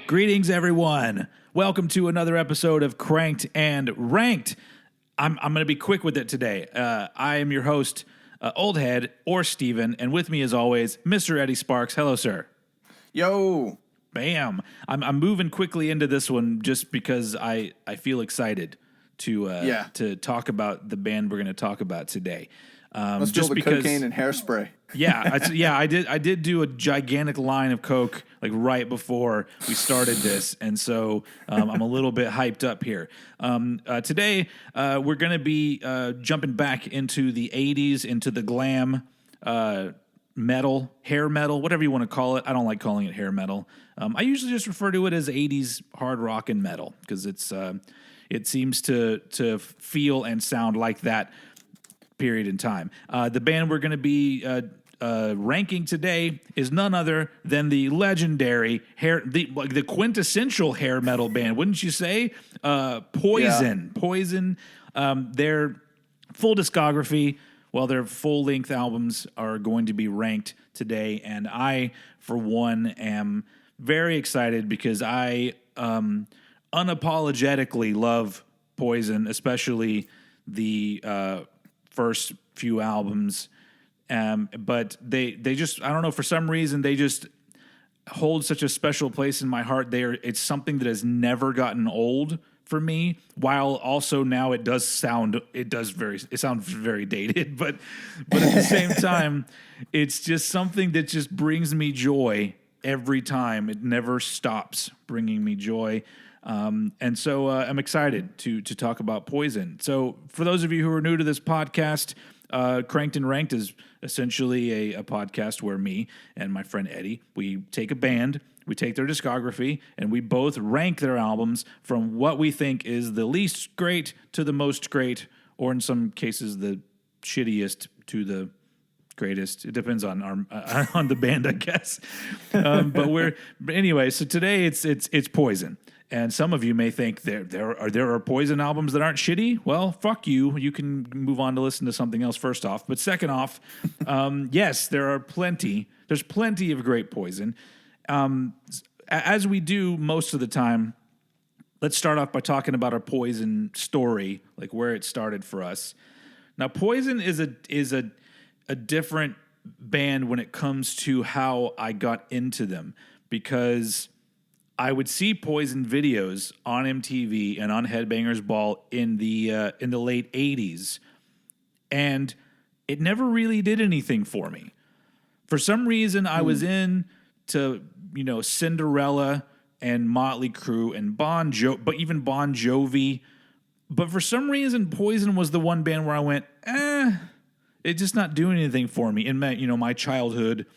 Greetings, everyone. Welcome to another episode of Cranked and Ranked. I'm going to be quick with it today. I am your host, Old Head, or Steven, and with me, as always, Mr. Eddie Sparxx. Hello, sir. Yo. Bam. I'm moving quickly into this one just because I feel excited to talk about the band we're going to talk about today. Let's just because cocaine and hairspray. I did do a gigantic line of coke like right before we started this, and so I'm a little bit hyped up here. Today we're going to be jumping back into the 80s, into the glam metal, hair metal, whatever you want to call it. I don't like calling it hair metal. I usually just refer to it as 80s hard rock and metal because it seems to feel and sound like that period in time. The band we're going to be ranking today is none other than the legendary the quintessential hair metal band, wouldn't you say? Poison. Yeah. Poison. Their full discography, their full-length albums are going to be ranked today, and I, for one, am very excited because I unapologetically love Poison, especially the first few albums, but they just, I don't know, for some reason they just hold such a special place in my heart. It's something that has never gotten old for me, while also now it sounds very dated, but at the same time, it's just something that just brings me joy every time. It never stops bringing me joy. And so I'm excited to talk about Poison. So for those of you who are new to this podcast, Cranked and Ranked is essentially a podcast where me and my friend Eddie, we take a band, we take their discography, and we both rank their albums from what we think is the least great to the most great, or in some cases the shittiest to the greatest. It depends on on the band, I guess. But anyway. So today it's Poison. And some of you may think there are Poison albums that aren't shitty. Well, fuck you. You can move on to listen to something else first off. But second off, yes, there are plenty. There's plenty of great Poison. As we do most of the time, let's start off by talking about our Poison story, like where it started for us. Now, Poison is a different band when it comes to how I got into them, because I would see Poison videos on MTV and on Headbangers Ball in the late 80s, and it never really did anything for me. For some reason, I was into Cinderella and Motley Crue and but even Bon Jovi. But for some reason, Poison was the one band where I went, it's just not doing anything for me. In my childhood,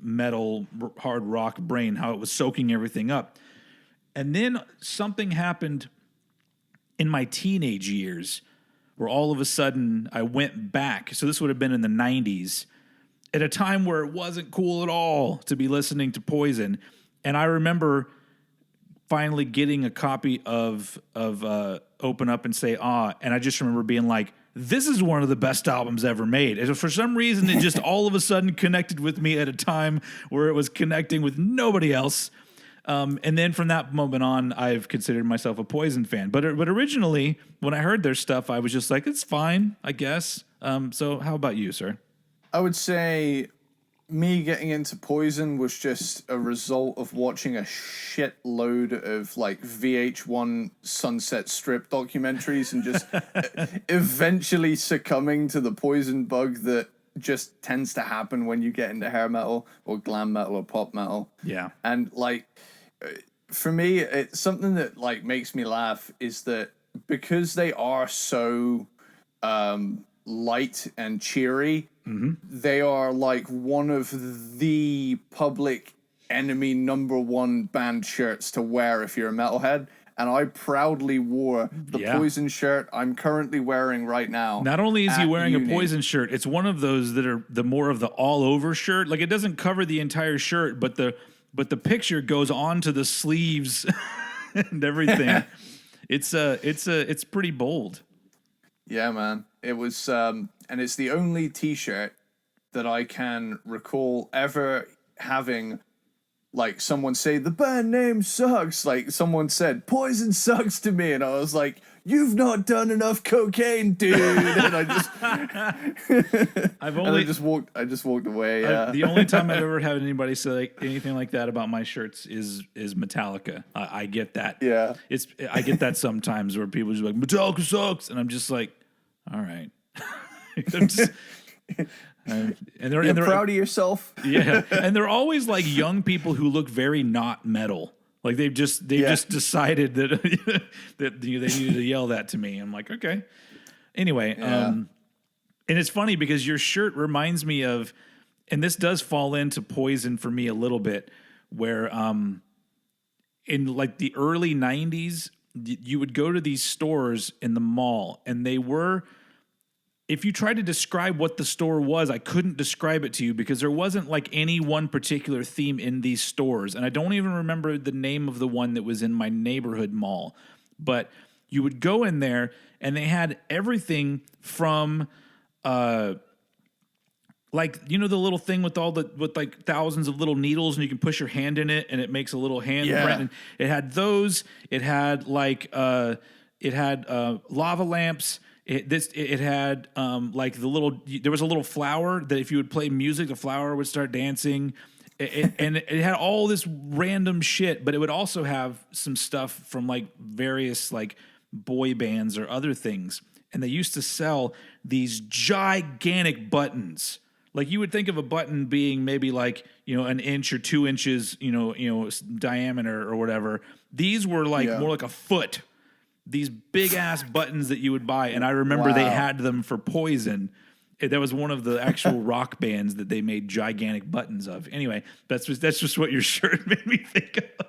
metal, hard rock brain, how it was soaking everything up. And then something happened in my teenage years where all of a sudden I went back. So this would have been in the 90s, at a time where it wasn't cool at all to be listening to Poison. And I remember finally getting a copy of Open Up and Say Ah, and I just remember being like, this is one of the best albums ever made. And for some reason, it just all of a sudden connected with me at a time where it was connecting with nobody else. And then from that moment on, I've considered myself a Poison fan. But originally, when I heard their stuff, I was just like, it's fine, I guess. So how about you, sir? I would say me getting into Poison was just a result of watching a shitload of like VH1 Sunset Strip documentaries and just eventually succumbing to the Poison bug that just tends to happen when you get into hair metal or glam metal or pop metal. Yeah. And like, for me, it's something that like makes me laugh is that because they are so light and cheery, they are like one of the public enemy #1 band shirts to wear if you're a metalhead. and I proudly wore the Poison shirt I'm currently wearing right now. Not only is he wearing a Poison shirt, it's one of those that are the more of the all over shirt. Like it doesn't cover the entire shirt, but the picture goes onto the sleeves and everything. It's pretty bold. Yeah, man. It was and it's the only t-shirt that I can recall ever having like someone say the band name sucks. Like someone said Poison sucks to me, and I was like, you've not done enough cocaine, dude. And I just I just walked away. Yeah. The only time I've ever had anybody say like anything like that about my shirts is Metallica. I get that. Yeah. I get that sometimes where people are just like Metallica sucks, and I'm just like, all right. And they're proud of yourself. Yeah, and they're always like young people who look very not metal. Like they've just decided that that they needed to yell that to me. I'm like, okay. Anyway, and it's funny because your shirt reminds me of, and this does fall into Poison for me a little bit, where in like the early 90s, you would go to these stores in the mall, and they were. If you tried to describe what the store was, I couldn't describe it to you because there wasn't like any one particular theme in these stores. And I don't even remember the name of the one that was in my neighborhood mall. But you would go in there and they had everything from like, you know, the little thing with with like thousands of little needles and you can push your hand in it and it makes a little hand print. And it had those. It had like lava lamps. It had like there was a little flower that if you would play music, the flower would start dancing. And it had all this random shit, but it would also have some stuff from like various like boy bands or other things. And they used to sell these gigantic buttons. Like you would think of a button being maybe like, you know, an inch or 2 inches, you know, diameter or whatever. These were like more like a foot. These big ass buttons that you would buy, and I remember they had them for Poison. That was one of the actual rock bands that they made gigantic buttons of. Anyway, that's just what your shirt made me think of.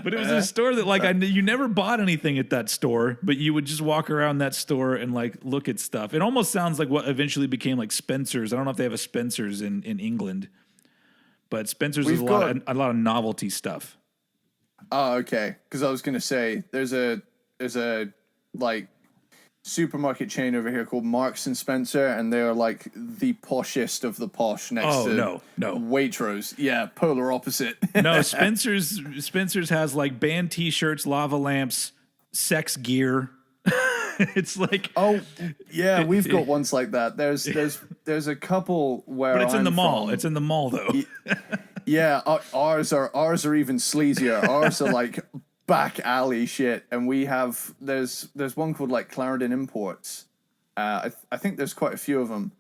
But it was a store that like you never bought anything at that store, but you would just walk around that store and like look at stuff. It almost sounds like what eventually became like Spencer's. I don't know if they have a Spencer's in England, but Spencer's is a lot of novelty stuff. Oh, okay. Because I was gonna say there's a like supermarket chain over here called Marks and Spencer, and they are like the poshest of the posh next to no Waitrose. Yeah, polar opposite. No, Spencer's has like band T-shirts, lava lamps, sex gear. It's like we've got ones like that. There's a couple where but it's in the mall. It's in the mall though. Yeah, ours are even sleazier. Ours are like back alley shit, and we have there's one called like Clarendon Imports. I think there's quite a few of them,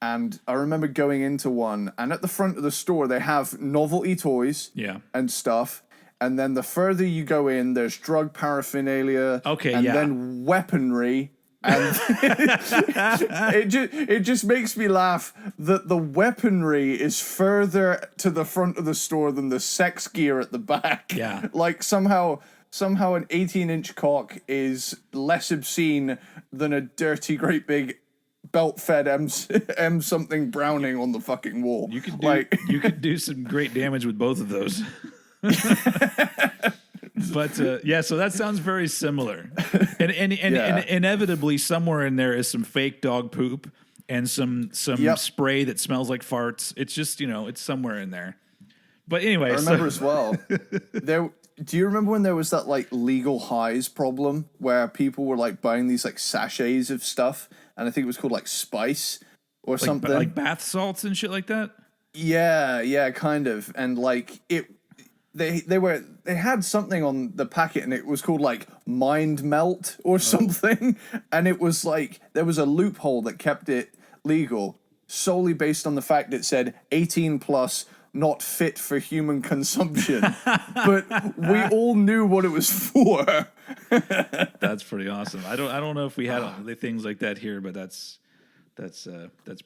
and I remember going into one, and at the front of the store they have novelty toys, and stuff. And then the further you go in, there's drug paraphernalia, then weaponry. And it just makes me laugh that the weaponry is further to the front of the store than the sex gear at the back. Yeah. Like somehow an 18-inch cock is less obscene than a dirty, great big belt-fed M something Browning on the fucking wall. You could do some great damage with both of those. But so that sounds very similar, and inevitably somewhere in there is some fake dog poop and some spray that smells like farts. It's just it's somewhere in there. But anyway, I remember as well. Do you remember when there was that like legal highs problem where people were like buying these like sachets of stuff, and I think it was called like Spice or something, like bath salts and shit like that? Yeah, kind of, and like it. They had something on the packet and it was called like Mind Melt or something, and it was like there was a loophole that kept it legal solely based on the fact it said 18 plus, not fit for human consumption. But we all knew what it was for. That's pretty awesome. I don't know if we had things like that here, but that's That's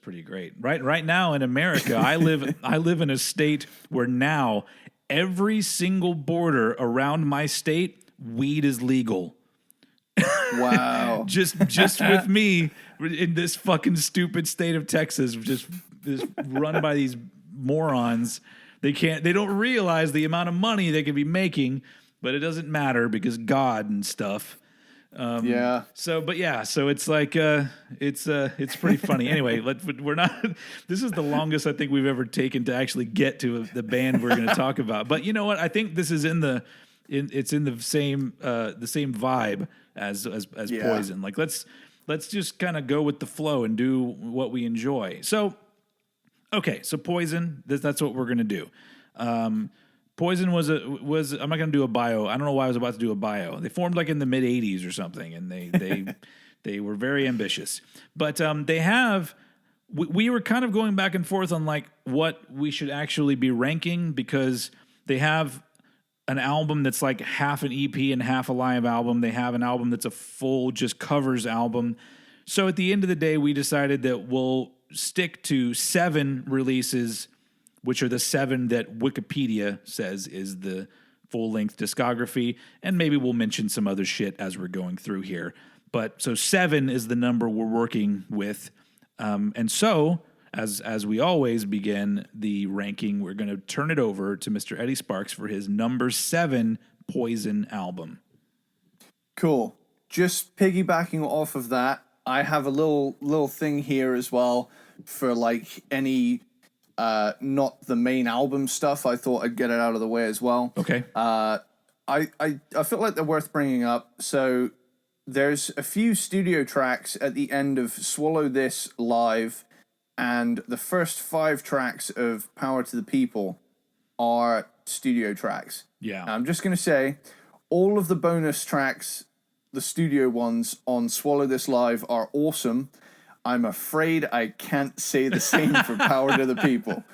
pretty great. Right now in America, I live in a state where now every single border around my state, weed is legal. Wow. Just with me in this fucking stupid state of Texas, just run by these morons. They don't realize the amount of money they could be making, but it doesn't matter because God and stuff. Yeah. So it's like it's pretty funny. Anyway, we're not. This is the longest I think we've ever taken to actually get to the band we're going to talk about. But you know what? I think this is it's in the same vibe as Poison. Like let's just kind of go with the flow and do what we enjoy. So Poison. That's what we're going to do. Poison was I'm not going to do a bio. I don't know why I was about to do a bio. They formed like in the mid 80s or something, and they were very ambitious. But they have we were kind of going back and forth on like what we should actually be ranking, because they have an album that's like half an EP and half a live album. They have an album that's a full just covers album. So at the end of the day, we decided that we'll stick to 7 releases, which are the 7 that Wikipedia says is the full-length discography, and maybe we'll mention some other shit as we're going through here. But so 7 is the number we're working with, and so as we always begin the ranking, we're going to turn it over to Mr. Eddie Sparxx for his number 7 Poison album. Cool. Just piggybacking off of that, I have a little thing here as well for like any not the main album stuff. I thought I'd get it out of the way as well. Okay. I feel like they're worth bringing up. So there's a few studio tracks at the end of Swallow This Live, and the first 5 tracks of Power to the People are studio tracks. Yeah. Now, I'm just going to say all of the bonus tracks, the studio ones on Swallow This Live, are awesome. I'm afraid I can't say the same for Power to the People.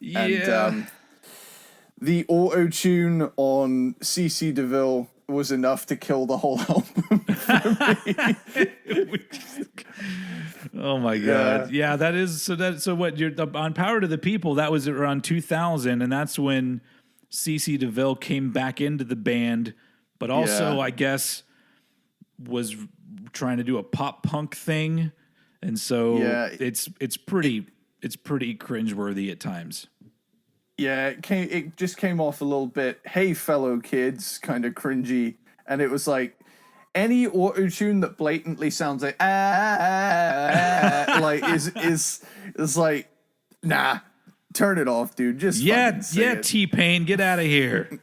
Yeah. And the auto-tune on CC DeVille was enough to kill the whole album for me. Oh my God. Yeah, that is so what you're on Power to the People, that was around 2000, and that's when CC DeVille came back into the band, but also I guess was trying to do a pop punk thing, and so it's pretty cringeworthy at times. Yeah, it just came off a little bit, hey fellow kids, kind of cringy, and it was like any auto-tune that blatantly sounds like like is like, nah, turn it off, dude. Just T-Pain, get out of here.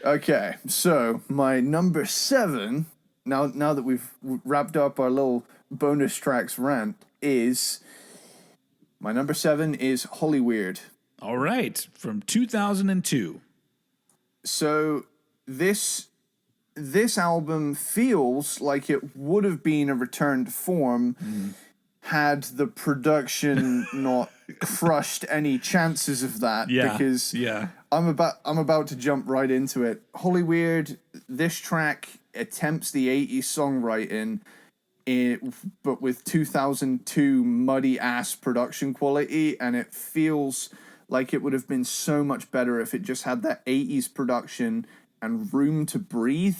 Okay, so my number 7, now that we've wrapped up our little bonus tracks rant, is my number 7 is Hollyweird. All right, from 2002. So this album feels like it would have been a return to form had the production not crushed any chances of that. Because I'm about to jump right into it. Hollyweird, this track attempts the 80s songwriting, but with 2002 muddy ass production quality, and it feels like it would have been so much better if it just had that 80s production and room to breathe.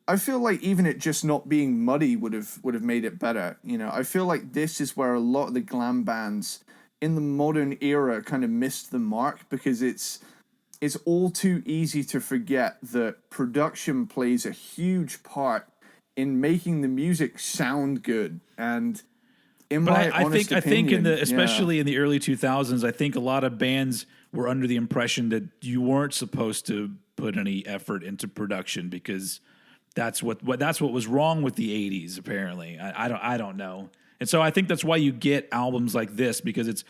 I feel like even it just not being muddy would have made it better. You know, I feel like this is where a lot of the glam bands in the modern era kind of missed the mark, because it's all too easy to forget that production plays a huge part in making the music sound good. And in my honest opinion, I think especially in the early 2000s, I think a lot of bands were under the impression that you weren't supposed to put any effort into production because that's what was wrong with the 80s. Apparently, I don't know. And so I think that's why you get albums like this, because it's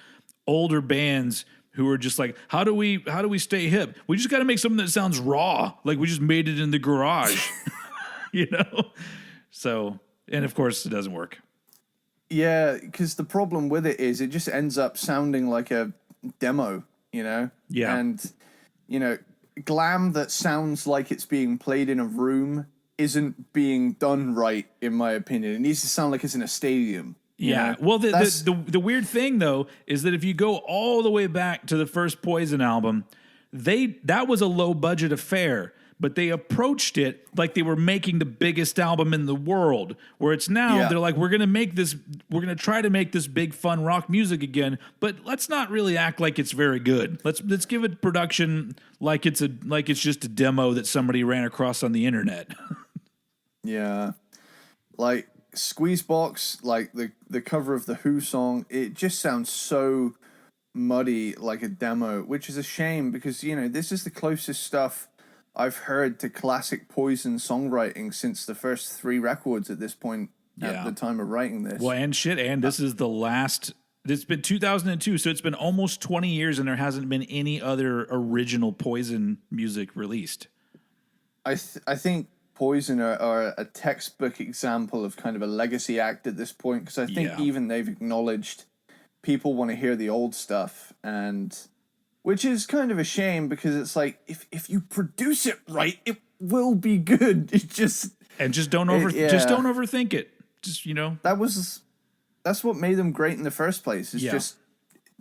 older bands who are just like, how do we stay hip? We just got to make something that sounds raw, like we just made it in the garage, you know? So, and of course it doesn't work. Yeah, because the problem with it is it just ends up sounding like a demo, you know? Yeah. And, you know, glam that sounds like it's being played in a room isn't being done right, in my opinion. It needs to sound like it's in a stadium. Yeah. Well, the weird thing though is that if you go all the way back to the first Poison album, that was a low budget affair, but they approached it like they were making the biggest album in the world. Where it's now they're like, we're gonna try to make this big fun rock music again, but let's not really act like it's very good. Let's give it production like it's just a demo that somebody ran across on the internet. Yeah, like Squeezebox, like the cover of the Who song, it just sounds so muddy, like a demo, which is a shame because this is the closest stuff I've heard to classic Poison songwriting since the first 3 records at this point at the time of writing this. Well, and this is the last. It's been 2002, so it's been almost 20 years, and there hasn't been any other original Poison music released. I think Poison are a textbook example of kind of a legacy act at this point, because I think even they've acknowledged people want to hear the old stuff, and which is kind of a shame because it's like if you produce it right, it will be good. It just don't overthink it. Just that's what made them great in the first place. Is just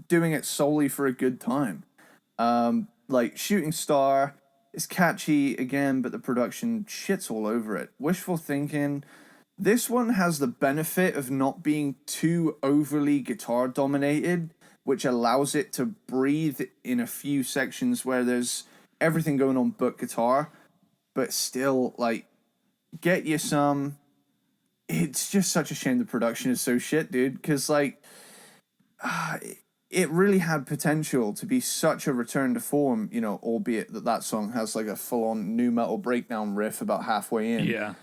doing it solely for a good time. Like Shooting Star is catchy again, but the production shits all over it. Wishful Thinking. This one has the benefit of not being too overly guitar dominated, which allows it to breathe in a few sections where there's everything going on but guitar, but still, like, get you some. It's just such a shame the production is so shit, dude, because, like, it really had potential to be such a return to form, albeit that song has, like, a full-on nu metal breakdown riff about halfway in. Yeah.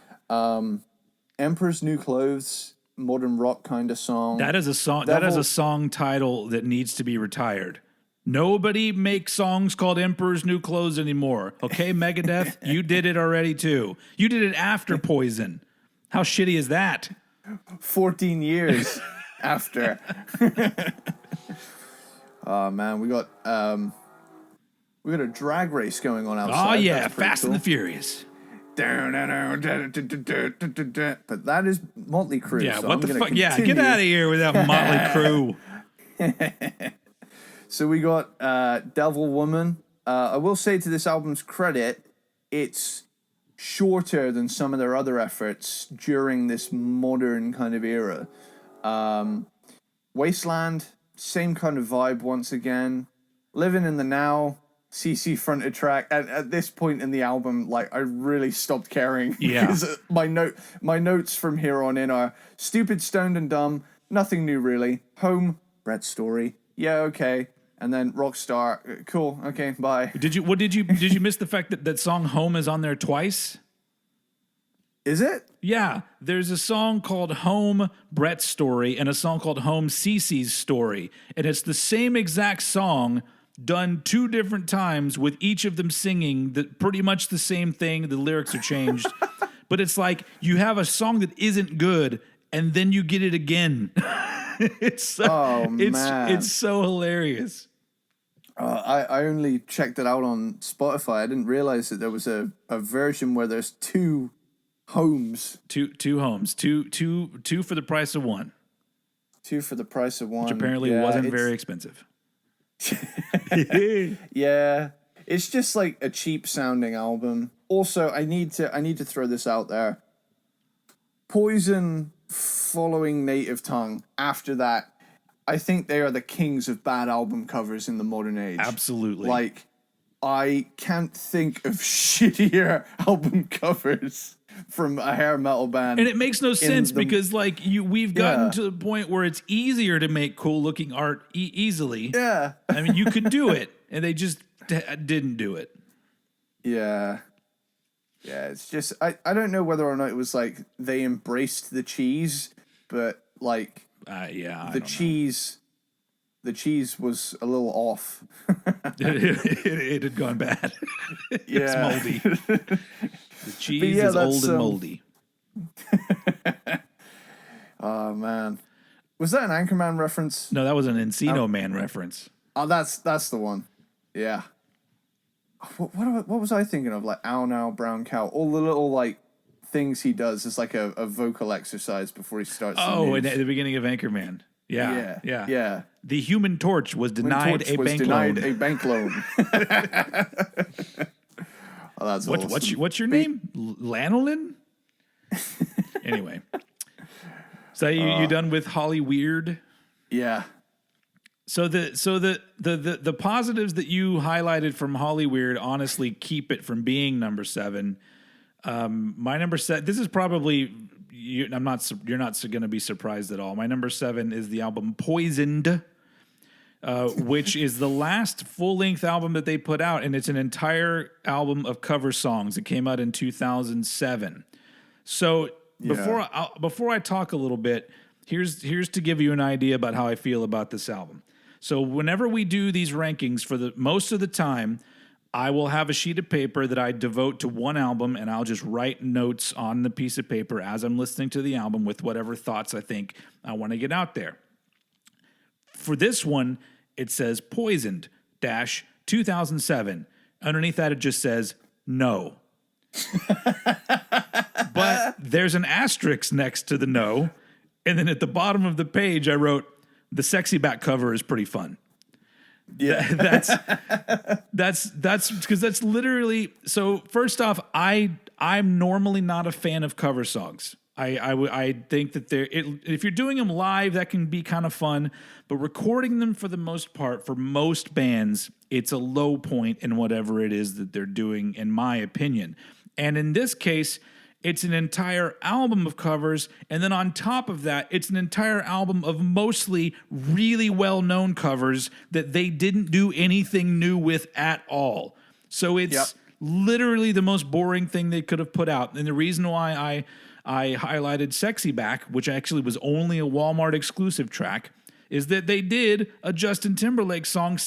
Emperor's New Clothes, modern rock kind of song. That is a song. That is a song title that needs to be retired. Nobody makes songs called Emperor's New Clothes anymore. Okay, Megadeth, you did it already too. You did it after Poison. How shitty is that? 14 years after. Oh man, we got a drag race going on outside. Oh yeah, Fast and the Furious. But that is Motley Crue. Yeah, so what the fuck? Yeah, get out of here with that Motley Crue. So we got Devil Woman. I will say, to this album's credit, it's shorter than some of their other efforts during this modern kind of era. Wasteland, same kind of vibe once again. Living in the Now, CC fronted track. At this point in the album, like, I really stopped caring. Yeah. Because my notes from here on in are Stupid, Stoned and Dumb, nothing new really. Home, Brett's Story, yeah, okay. And then Rockstar, cool, okay, bye. Did you miss the fact that that song Home is on there twice? Is it? Yeah, there's a song called Home, Brett's Story, and a song called Home, Cece's Story. And it's the same exact song done 2 different times with each of them singing pretty much the same thing. The lyrics are changed. But it's like you have a song that isn't good and then you get it again. It's so hilarious. I only checked it out on Spotify. I didn't realize that there was a version where there's 2 homes. Two homes. Two for the price of one. 2 for the price of one. Which apparently wasn't very expensive. Yeah. It's just like a cheap sounding album. Also, I need to throw this out there. Poison following Native Tongue, after that, I think they are the kings of bad album covers in the modern age. Absolutely. Like, I can't think of shittier album covers from a hair metal band. And it makes no sense because, like, we've gotten to the point where it's easier to make cool looking art easily. Yeah. I mean, you could do it, and they just didn't do it. Yeah. Yeah, it's just, I don't know whether or not it was like they embraced the cheese, but like the cheese was a little off. it had gone bad. It's moldy. The cheese is old and moldy. Oh man, was that an Anchorman reference? No, that was an Encino Man reference. Oh, that's the one. Yeah. What was I thinking of? Like Ow Now, Brown Cow, all the little like things he does as like a vocal exercise before he starts. Oh, and at the beginning of Anchorman. Yeah. The Human Torch was denied a bank loan. Oh, that's awesome. What's your name? Lanolin? Anyway. So you done with Holly Weird? Yeah. So the positives that you highlighted from Holly Weird honestly keep it from being number 7. My number 7. This is probably you're not going to be surprised at all. My number 7 is the album Poisoned, which is the last full-length album that they put out, and it's an entire album of cover songs. It came out in 2007. So before I talk a little bit, here's to give you an idea about how I feel about this album. So whenever we do these rankings, for the most of the time, I will have a sheet of paper that I devote to one album, and I'll just write notes on the piece of paper as I'm listening to the album with whatever thoughts I think I want to get out there. For this one, it says Poisoned - 2007. Underneath that, it just says no. But there's an asterisk next to the no. And then at the bottom of the page, I wrote, the sexy back cover is pretty fun. Yeah. That's because that's literally, so first off, I'm normally not a fan of cover songs. I think that if you're doing them live, that can be kind of fun, but recording them for the most part, for most bands, it's a low point in whatever it is that they're doing, in my opinion. And in this case, it's an entire album of covers, and then on top of that, it's an entire album of mostly really well-known covers that they didn't do anything new with at all. So it's literally the most boring thing they could have put out. And the reason why I highlighted Sexy Back, which actually was only a Walmart exclusive track, is that they did a Justin Timberlake song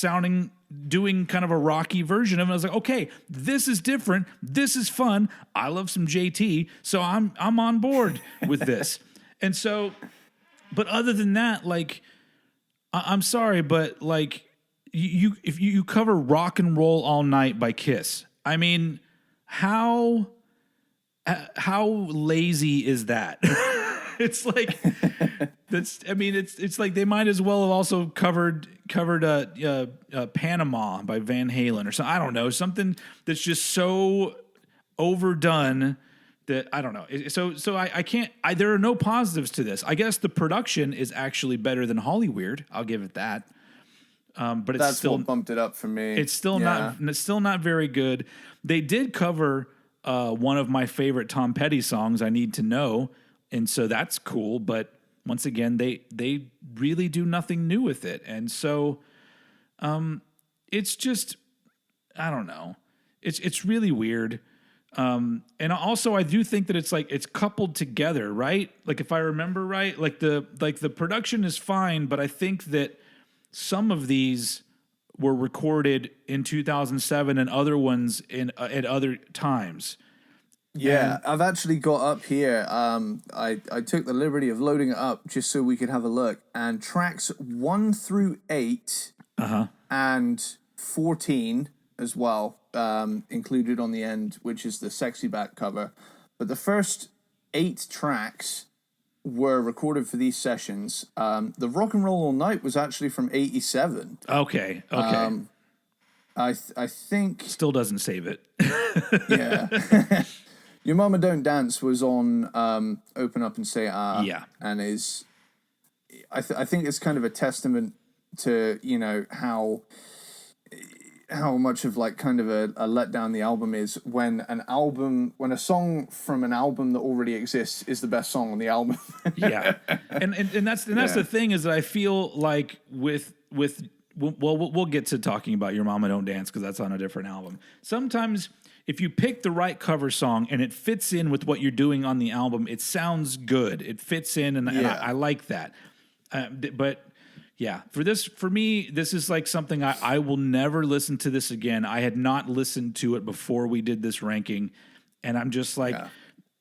doing kind of a rocky version of it. I was like, okay, this is different. This is fun. I love some JT, so I'm on board with this. And so, but other than that, like, I'm sorry, but like, if you cover Rock and Roll All Night by Kiss, I mean, how lazy is that? It's like it's like they might as well have also covered Panama by Van Halen or something. I don't know, something that's just so overdone that I don't know. So I can't. There are no positives to this. I guess the production is actually better than Holly Weird. I'll give it that. But it's still what bumped it up for me. It's still not very good. They did cover one of my favorite Tom Petty songs, "I Need to Know," and so that's cool. But once again, they really do nothing new with it, and so it's just, I don't know. It's really weird. And also, I do think that it's coupled together, right? Like, if I remember right, like the production is fine, but I think that some of these were recorded in 2007 and other ones at other times. Yeah, I've actually got up here. I took the liberty of loading it up just so we could have a look. And tracks 1 through 8 and 14 as well, included on the end, which is the Sexy Back cover. But the first 8 tracks were recorded for these sessions. The Rock and Roll All Night was actually from 87. Okay. I think... Still doesn't save it. Yeah. Your Mama Don't Dance was on Open Up and Say Ah. Yeah. And is... I think it's kind of a testament to, you know, how much of like kind of a letdown the album is when a song from an album that already exists is the best song on the album. Yeah. And that's the thing, is that I feel like we'll get to talking about Your Mama Don't Dance because that's on a different album. Sometimes if you pick the right cover song and it fits in with what you're doing on the album, it sounds good. It fits in, and I like that. But yeah, for me, this is like something I will never listen to this again. I had not listened to it before we did this ranking, and I'm just like,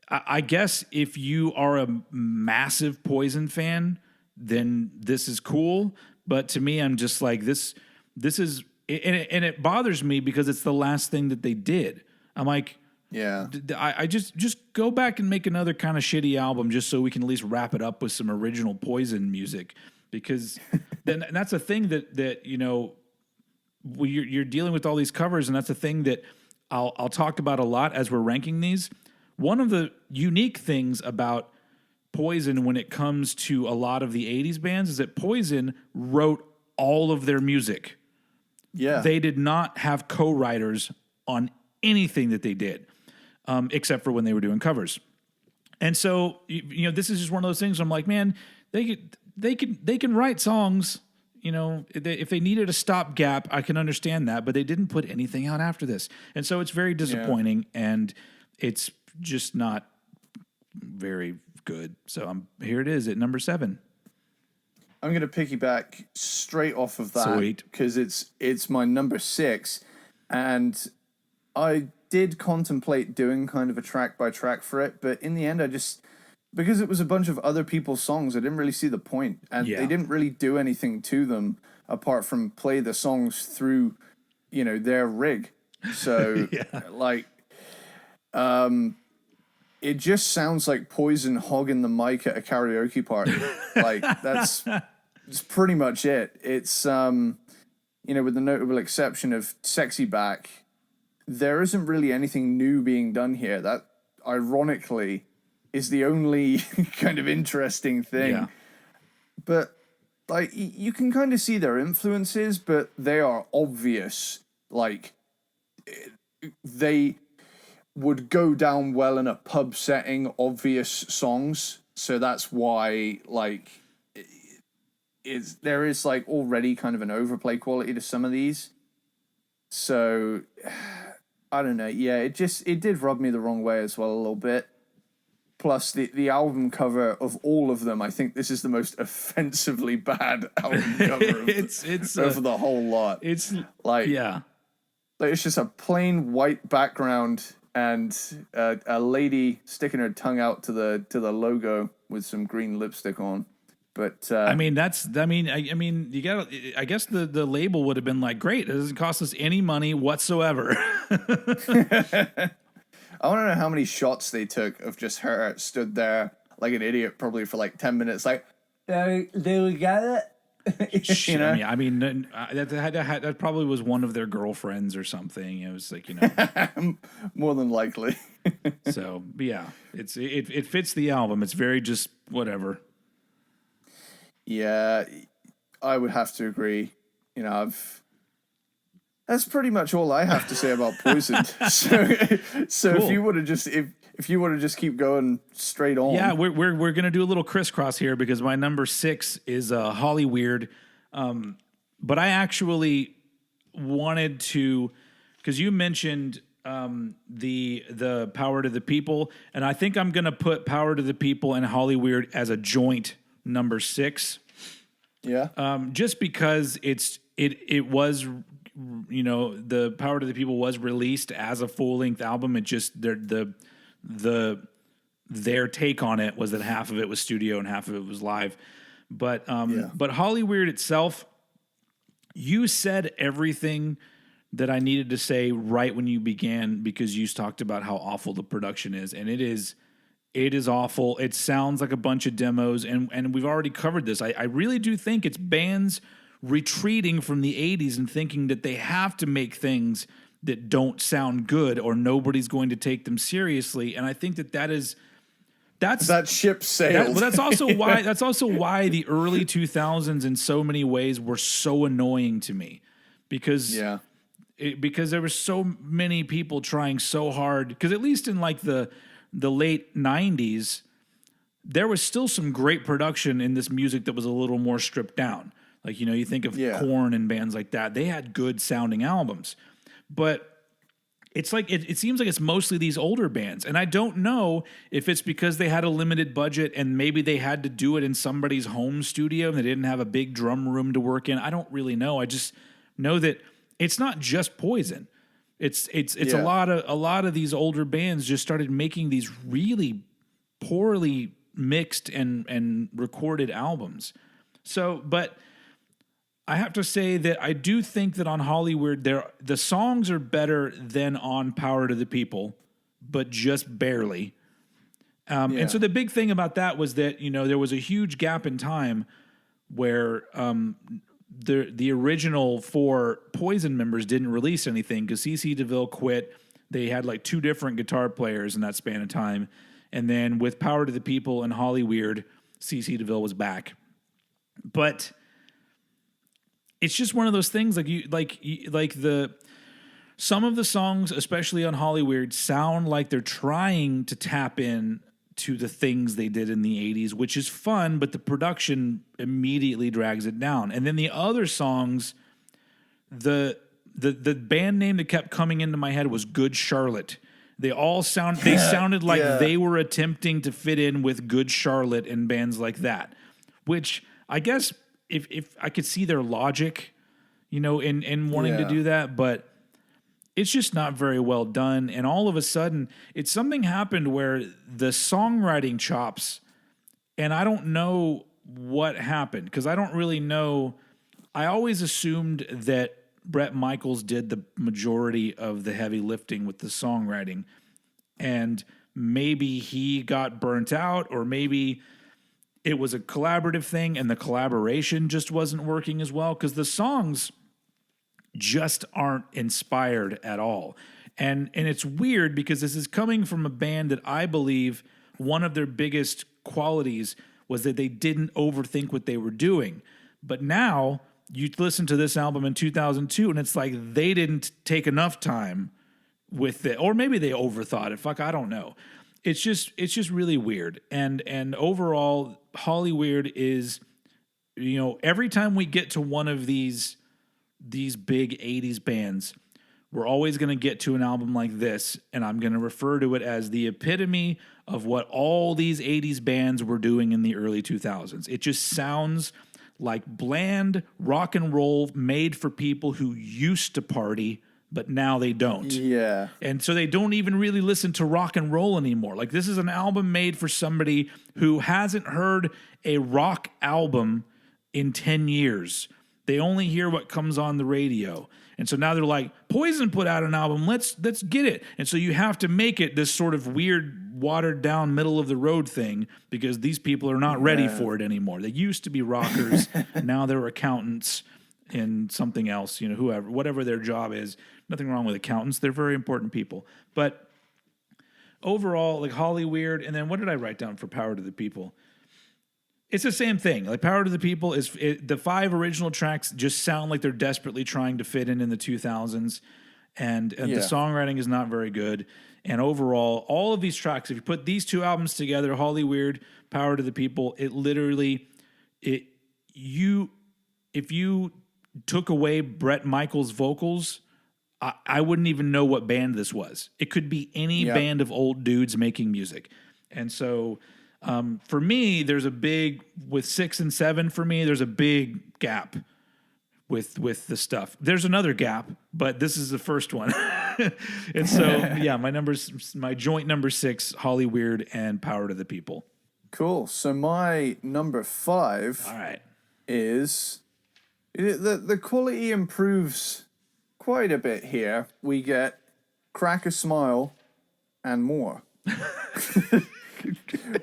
I guess if you are a massive Poison fan, then this is cool. But to me, I'm just like, this is, and it bothers me because it's the last thing that they did. I'm like, Yeah. I just go back and make another kind of shitty album just so we can at least wrap it up with some original Poison music, because then and that's a thing that you know you're dealing with all these covers, and that's a thing that I'll talk about a lot as we're ranking these. One of the unique things about Poison when it comes to a lot of the 80s bands is that Poison wrote all of their music. Yeah. They did not have co-writers on anything that they did, except for when they were doing covers. And so, you know, this is just one of those things. I'm like, man, they can write songs. You know, if they needed a stopgap, I can understand that, but they didn't put anything out after this, and so it's very disappointing, and it's just not very good. So here it is at number 7. I'm going to piggyback straight off of that. Sweet. Because it's my number 6, and I did contemplate doing kind of a track by track for it, but in the end, because it was a bunch of other people's songs, I didn't really see the point, and they didn't really do anything to them apart from play the songs through, you know, their rig. So it just sounds like Poison hogging the mic at a karaoke party. Like that's pretty much it. It's you know, with the notable exception of Sexy Back, there isn't really anything new being done here. That ironically is the only kind of interesting thing. Yeah. But like you can kind of see their influences, but they are obvious. Like they would go down well in a pub setting, obvious songs. So that's why like there is like already kind of an overplay quality to some of these. So I don't know. Yeah, it did rub me the wrong way as well a little bit. Plus the album cover of all of them, I think this is the most offensively bad album cover of the whole lot. It's like, yeah, like it's just a plain white background and a lady sticking her tongue out to the logo with some green lipstick on. But I mean, you got. I guess the label would have been like, great, it doesn't cost us any money whatsoever. I want to know how many shots they took of just her stood there like an idiot, probably for like 10 minutes, like, there we got it. You know? I mean, that probably was one of their girlfriends or something. It was like, you know, more than likely. So, but yeah, it fits the album. It's very just whatever. Yeah, I would have to agree. You know, that's pretty much all I have to say about Poison. So cool. If you want to just keep going straight on. Yeah, we're gonna do a little crisscross here because my number 6 is Hollyweird. But I actually wanted to, because you mentioned the Power to the People, and I think I'm gonna put Power to the People and Hollyweird as a joint number 6. Yeah. Just because it was, you know, the Power to the People was released as a full length album. It just their take on it was that half of it was studio and half of it was live. But Hollyweird itself, you said everything that I needed to say right when you began, because you talked about how awful the production is, and it is awful. It sounds like a bunch of demos, and we've already covered this. I really do think it's bands retreating from the 80s and thinking that they have to make things that don't sound good or nobody's going to take them seriously. And I think that's that ship sailed. That's also why the early 2000s in so many ways were so annoying to me, because there were so many people trying so hard. Because at least in like the late 90s, there was still some great production in this music that was a little more stripped down. Like, you know, you think of Korn and bands like that. They had good sounding albums. But it's like it seems like it's mostly these older bands. And I don't know if it's because they had a limited budget and maybe they had to do it in somebody's home studio and they didn't have a big drum room to work in. I don't really know. I just know that it's not just Poison. It's a lot of these older bands just started making these really poorly mixed and recorded albums. So, but I have to say that I do think that on Hollyweird, the songs are better than on Power to the People. but just barely. And so the big thing about that was that, there was a huge gap in time where the original 4 Poison members didn't release anything because CC DeVille quit. They had like 2 different guitar players in that span of time. And then with Power to the People and Hollyweird, CC DeVille was back. But it's just one of those things some of the songs, especially on Hollyweird, sound like they're trying to tap in to the things they did in the 80s, which is fun, but the production immediately drags it down. And then the other songs, the band name that kept coming into my head was Good Charlotte. They sounded like they were attempting to fit in with Good Charlotte and bands like that, which I guess if I could see their logic, in wanting to do that, but it's just not very well done. And all of a sudden, something happened where the songwriting chops, and I don't know what happened because I don't really know. I always assumed that Bret Michaels did the majority of the heavy lifting with the songwriting, and maybe he got burnt out, or maybe it was a collaborative thing and the collaboration just wasn't working as well because the songs just aren't inspired at all. And it's weird because this is coming from a band that I believe one of their biggest qualities was that they didn't overthink what they were doing. But now you listen to this album in 2002 and it's like they didn't take enough time with it, or maybe they overthought it. Fuck, I don't know. It's just really weird. And overall, Hollyweird is, every time we get to one of these big 80s bands, we're always going to get to an album like this, and I'm going to refer to it as the epitome of what all these 80s bands were doing in the early 2000s. It just sounds like bland rock and roll made for people who used to party, but now they don't. Yeah. And so they don't even really listen to rock and roll anymore. Like, this is an album made for somebody who hasn't heard a rock album in 10 years. They only hear what comes on the radio. And so now they're like, Poison put out an album, let's get it. And so you have to make it this sort of weird, watered down, middle of the road thing because these people are not ready for it anymore. They used to be rockers, now they're accountants in something else, whatever their job is. Nothing wrong with accountants, they're very important people. But overall, like Hollyweird, and then what did I write down for Power to the People? It's the same thing. Like Power to the People the 5 original tracks just sound like they're desperately trying to fit in the 2000s, and the songwriting is not very good. And overall, all of these tracks, if you put these 2 albums together, Hollyweird, Power to the People, if you took away Bret Michaels' vocals, I wouldn't even know what band this was. It could be any band of old dudes making music, and so. For me, with 6 and 7, for me, there's a big gap with the stuff. There's another gap, but this is the first one. And so, my joint number 6, Hollyweird and Power to the People. Cool. So my number 5 All right. is the quality improves quite a bit here. We get Crack a Smile and More.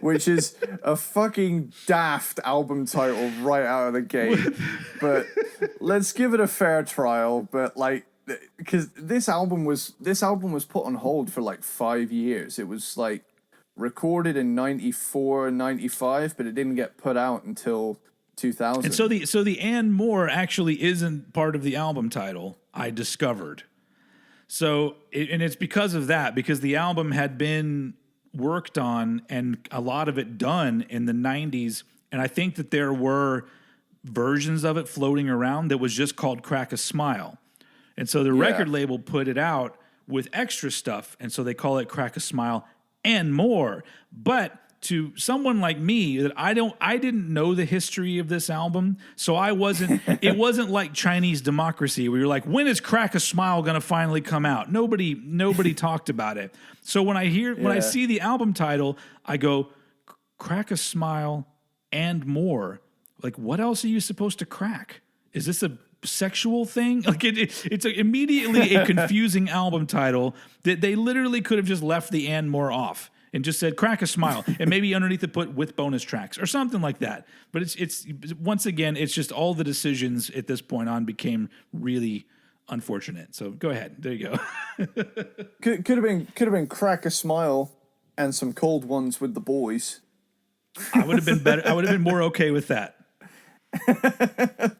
Which is a fucking daft album title right out of the gate. But let's give it a fair trial. But because this album was put on hold for 5 years. It was recorded in 94, 95, but it didn't get put out until 2000. And so the and more actually isn't part of the album title, I discovered. So it's because of that, because the album had been worked on and a lot of it done in the 90s, and I think that there were versions of it floating around that was just called Crack a Smile. And so the record label put it out with extra stuff, and so they call it Crack a Smile and More. But to someone like me, that I didn't know the history of this album, so it wasn't like Chinese Democracy where you're like, when is Crack a Smile gonna finally come out? Nobody talked about it. So when I see the album title, I go, Crack a Smile and More. Like, what else are you supposed to crack? Is this a sexual thing. Like it's immediately a confusing album title that they literally could have just left the and more off and just said "Crack a Smile" and maybe underneath it put "with bonus tracks" or something like that. But it's once again, it's just all the decisions at this point on became really unfortunate. So go ahead, there you go. Could have been "Crack a Smile" and some cold ones with the boys. I would have been better. I would have been more okay with that.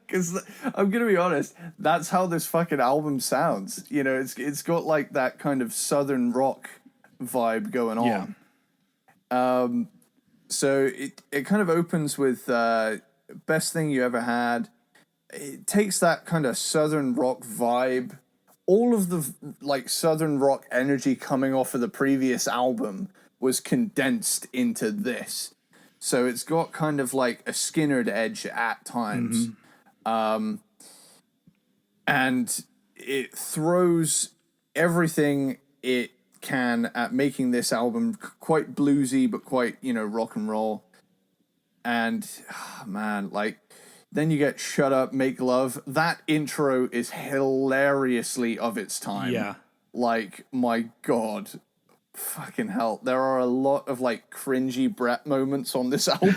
Because I'm gonna be honest, that's how this fucking album sounds. You know, it's got like that kind of southern rock vibe going on. Yeah. So it kind of opens with "Best Thing You Ever Had." It takes that kind of southern rock vibe, all of the like southern rock energy coming off of the previous album was condensed into this. So it's got kind of like a Skinnered edge at times. And it throws everything it can at making this album quite bluesy, but quite, you know, rock and roll. And man, like, then you get "Shut Up, Make Love." That intro is hilariously of its time. Yeah. Like, my God. Fucking hell. There are a lot of, like, cringy Brett moments on this album.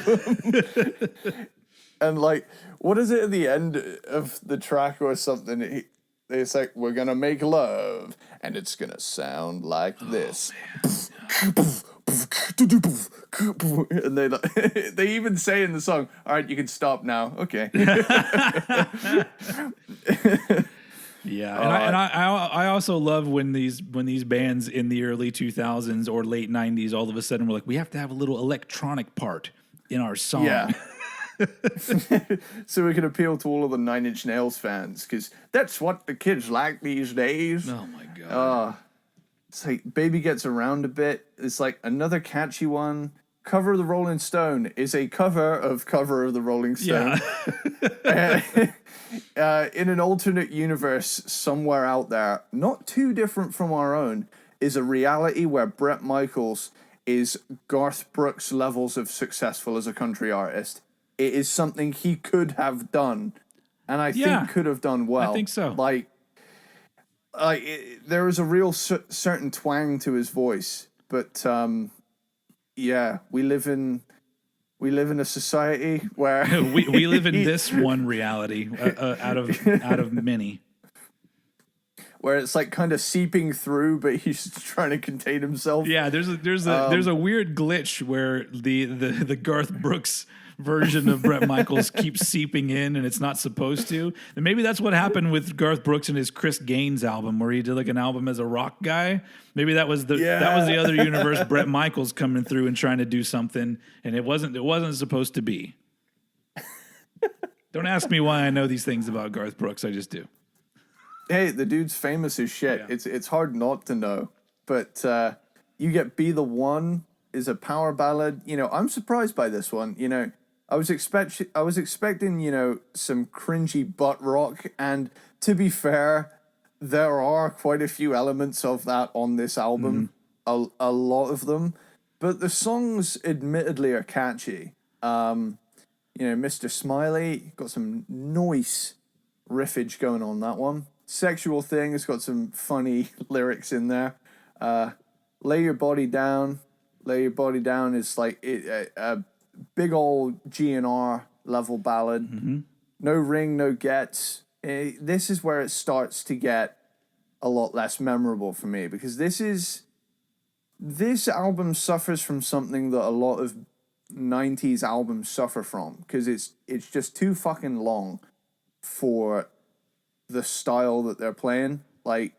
And, like, what is it at the end of the track or something? It's like, "We're gonna make love, and it's gonna sound like this." And they even say in the song, "All right, you can stop now." Okay. Yeah, and I also love when these bands in the early 2000s or late 90s all of a sudden were like, we have to have a little electronic part in our song. Yeah. So we can appeal to all of the Nine Inch Nails fans, because that's what the kids like these days. Oh my God. It's like "Baby Gets Around a Bit." It's like another catchy one. "Cover of the Rolling Stone" is a cover of the Rolling Stone. Yeah. In an alternate universe somewhere out there, not too different from our own, is a reality where Bret Michaels is Garth Brooks levels of successful as a country artist. It is something he could have done, and I think could have done well. I think so. There is a real certain twang to his voice, but yeah, we live in a society where we live in this one reality out of many, where it's like kind of seeping through, but he's trying to contain himself. Yeah, there's a weird glitch where the Garth Brooks version of Bret Michaels keeps seeping in, and it's not supposed to. And maybe that's what happened with Garth Brooks and his Chris Gaines album, where he did like an album as a rock guy. Maybe that was the other universe, Bret Michaels coming through and trying to do something, and it wasn't supposed to be. Don't ask me why I know these things about Garth Brooks. I just do. Hey, the dude's famous as shit. Yeah. It's hard not to know. But you get "Be the One" is a power ballad. You know, I'm surprised by this one. You know, I was expecting, you know, some cringy butt rock, and to be fair, there are quite a few elements of that on this album, a lot of them, but the songs admittedly are catchy. You know, "Mr. Smiley" got some nice riffage going on that one. "Sexual Thing" has got some funny lyrics in there. Lay Your Body Down" is like a big old GNR level ballad. "No Ring, No Gets." This is where it starts to get a lot less memorable for me, because this album suffers from something that a lot of 90s albums suffer from, because it's just too fucking long for the style that they're playing. Like,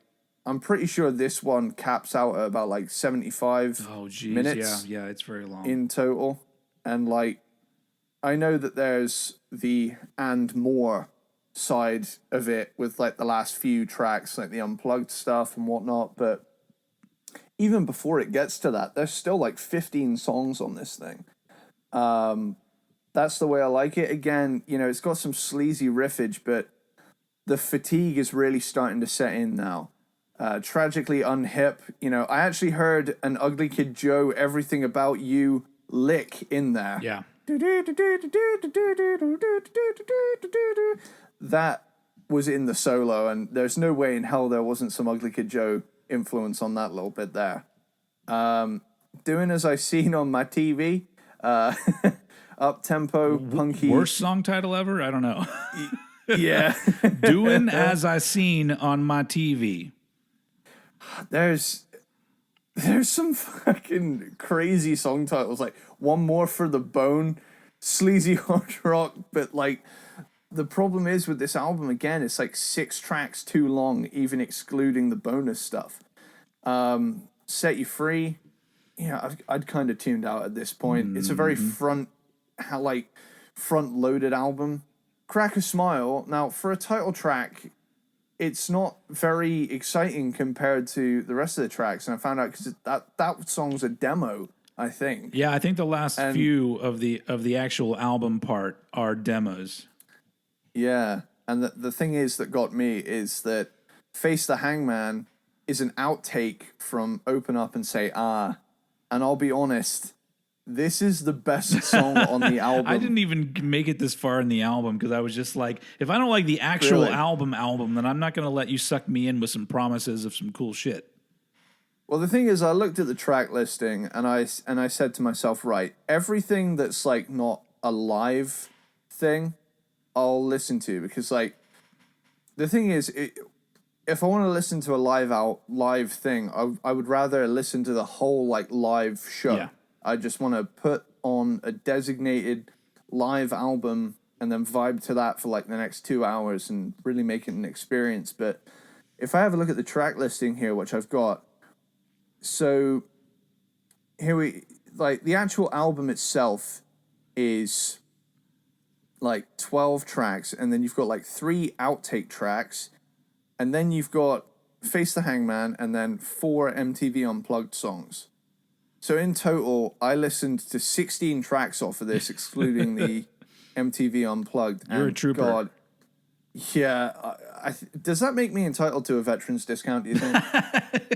I'm pretty sure this one caps out at about like 75 minutes. Yeah, it's very long in total. And like, I know that there's the "and more" side of it with like the last few tracks, like the unplugged stuff and whatnot, but even before it gets to that, there's still like 15 songs on this thing. That's the way I like it. Again, you know, it's got some sleazy riffage, but the fatigue is really starting to set in now. Tragically Unhip, you know, I actually heard an Ugly Kid Joe "Everything About You" lick in there. Yeah. That was in the solo, and there's no way in hell there wasn't some Ugly Kid Joe influence on that little bit there. Doing As I Seen on My TV, up-tempo, punky. Worst song title ever? I don't know. Yeah. Doing As I Seen on My TV. There's some fucking crazy song titles, like One More for the Bone, Sleazy Hard Rock, but like the problem is with this album, again, it's like 6 tracks too long, even excluding the bonus stuff. Set You Free, I'd kind of tuned out at this point. It's a very front-loaded album. Crack a Smile, now for a title track, it's not very exciting compared to the rest of the tracks, and I found out because that song's a demo, I think. Yeah, I think the last few of the actual album part are demos. Yeah, and the thing is that got me is that Face the Hangman is an outtake from Open Up and Say Ah, and I'll be honest, this is the best song on the album. I didn't even make it this far in the album because I was just like, if I don't like the actual album, then I'm not going to let you suck me in with some promises of some cool shit. Well, the thing is, I looked at the track listing and I said to myself, right, everything that's like not a live thing, I'll listen to, because like the thing is, if I want to listen to a live thing, I would rather listen to the whole like live show. Yeah. I just want to put on a designated live album and then vibe to that for like the next 2 hours and really make it an experience. But if I have a look at the track listing here, which I've got, so here the actual album itself is like 12 tracks, and then you've got like 3 outtake tracks, and then you've got Face the Hangman, and then 4 MTV Unplugged songs. So in total, I listened to 16 tracks off of this, excluding the MTV Unplugged. You're a trooper. God, yeah, does that make me entitled to a veterans discount, do you think?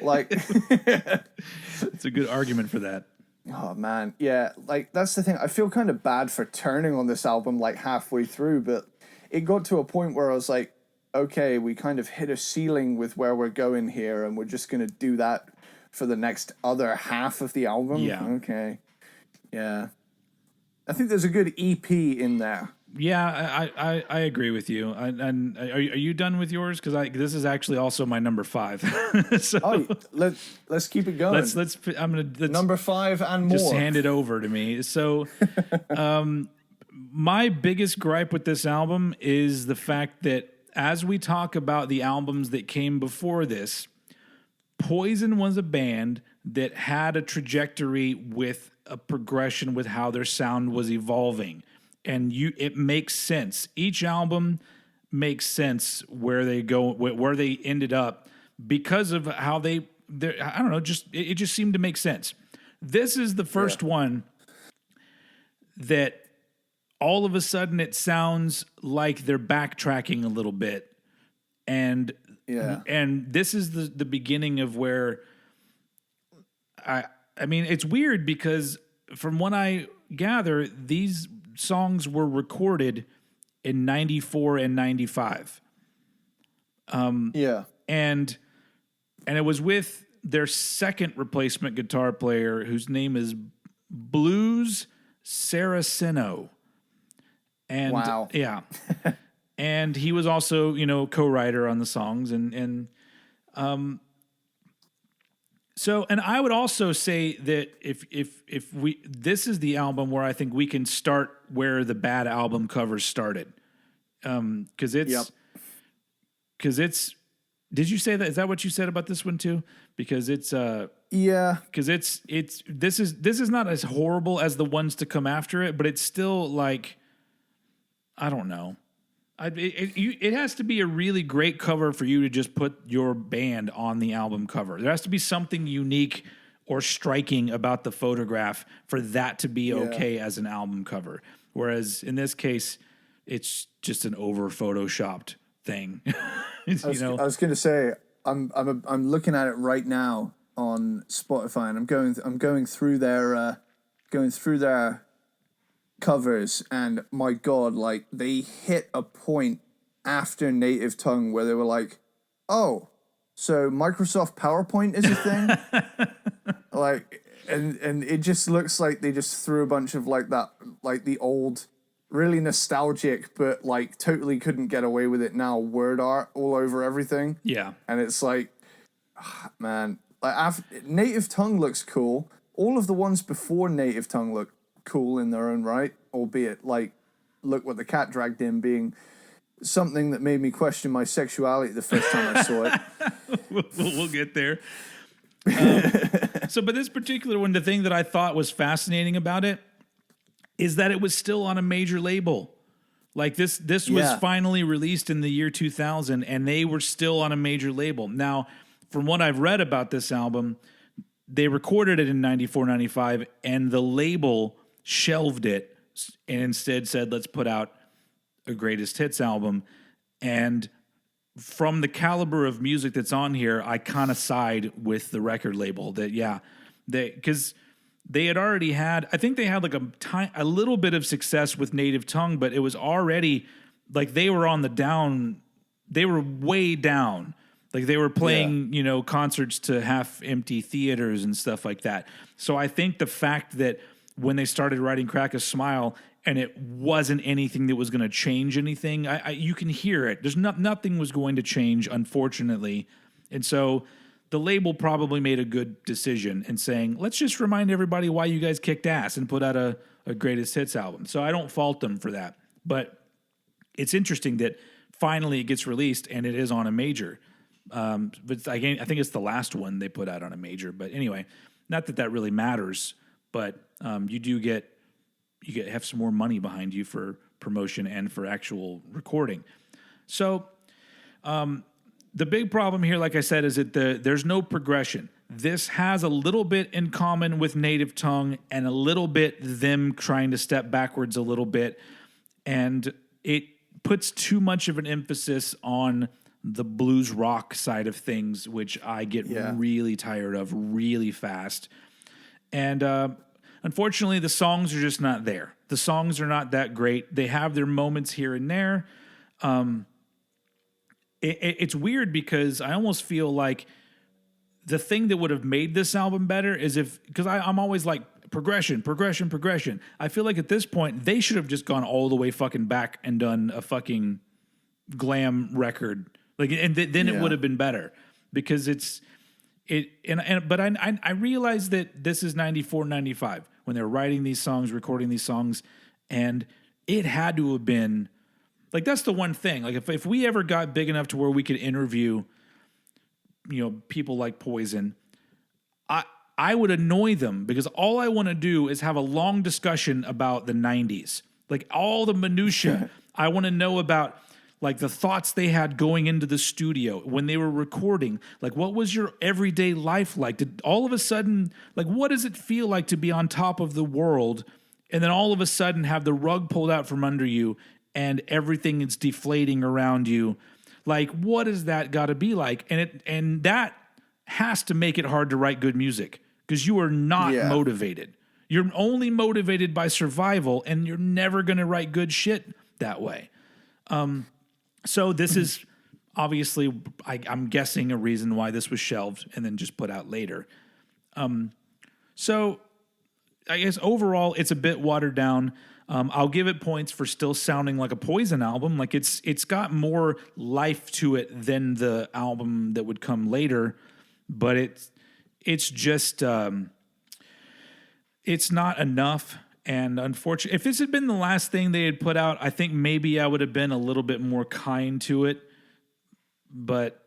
Like, it's a good argument for that. Oh, man. Yeah, like, that's the thing. I feel kind of bad for turning on this album, like, halfway through, but it got to a point where I was like, okay, we kind of hit a ceiling with where we're going here, and we're just going to do that for the next other half of the album? Yeah. Okay. Yeah. I think there's a good EP in there. Yeah, I agree with you. And are you done with yours? Because this is actually also my number 5. So let's keep it going. Let's number 5 and more. Just hand it over to me. So, my biggest gripe with this album is the fact that as we talk about the albums that came before this, Poison was a band that had a trajectory with a progression with how their sound was evolving. And it makes sense. Each album makes sense where they go, where they ended up, because of how I don't know, it just seemed to make sense. This is the first one that all of a sudden it sounds like they're backtracking a little bit. And this is the beginning of where I mean, it's weird because from what I gather, these songs were recorded in 94 and 95. And it was with their second replacement guitar player, whose name is Blues Saraceno. And wow. Yeah. And he was also, co-writer on the songs, so, and I would also say that if this is the album where I think we can start where the bad album covers started, because it's, did you say that? Is that what you said about this one too? Because it's, because this is not as horrible as the ones to come after it, but it's still like, I don't know. It has to be a really great cover for you to just put your band on the album cover. There has to be something unique or striking about the photograph for that to be okay as an album cover. Whereas in this case, it's just an over photoshopped thing. I was going to say I'm looking at it right now on Spotify, and I'm going through their covers, and my God, like, they hit a point after Native Tongue where they were like, oh, so Microsoft PowerPoint is a thing? Like, and it just looks like they just threw a bunch of like that, like the old, really nostalgic, but like totally couldn't get away with it now, word art all over everything. Yeah. And it's like, man, like Native Tongue looks cool. All of the ones before Native Tongue look cool in their own right, albeit like, look what the cat dragged in being something that made me question my sexuality the first time I saw it. We'll get there. But this particular one, the thing that I thought was fascinating about it is that it was still on a major label. Like this was finally released in the year 2000, and they were still on a major label. Now, from what I've read about this album, they recorded it in 94, 95, and the label shelved it and instead said, let's put out a greatest hits album. And from the caliber of music that's on here, I kind of side with the record label that, because they had already had, I think they had like a little bit of success with Native Tongue, but it was already like they were on the down, they were way down. Like they were playing, concerts to half empty theaters and stuff like that. So I think the fact that when they started writing Crack a Smile and it wasn't anything that was going to change anything, you can hear it. There's nothing was going to change, unfortunately. And so the label probably made a good decision in saying, let's just remind everybody why you guys kicked ass and put out a greatest hits album. So I don't fault them for that. But it's interesting that finally it gets released and it is on a major. But I think it's the last one they put out on a major. But anyway, not that really matters, but you have some more money behind you for promotion and for actual recording. So the big problem here, like I said, is that there's no progression. This has a little bit in common with Native Tongue and a little bit them trying to step backwards a little bit. And it puts too much of an emphasis on the blues rock side of things, which I get really tired of really fast. And unfortunately, the songs are just not there. The songs are not that great. They have their moments here and there. It's weird because I almost feel like the thing that would have made this album better is because I'm always like progression. I feel like at this point, they should have just gone all the way fucking back and done a fucking glam record. Like, and then it would have been better because but I realize that this is 94, 95 when they're writing these songs, recording these songs, and it had to have been like, that's the one thing. Like if we ever got big enough to where we could interview, people like Poison, I would annoy them because all I want to do is have a long discussion about the 90s. Like all the minutia. I want to know about like the thoughts they had going into the studio when they were recording. Like, what was your everyday life like? Did all of a sudden, like, what does it feel like to be on top of the world and then all of a sudden have the rug pulled out from under you and everything is deflating around you? Like, what does that got to be like? And that has to make it hard to write good music because you are not motivated. You're only motivated by survival, and you're never going to write good shit that way. So this is obviously, I'm guessing, a reason why this was shelved and then just put out later. So I guess overall it's a bit watered down. I'll give it points for still sounding like a Poison album. Like it's got more life to it than the album that would come later, but it's just it's not enough. And unfortunately, if this had been the last thing they had put out, I think maybe I would have been a little bit more kind to it. But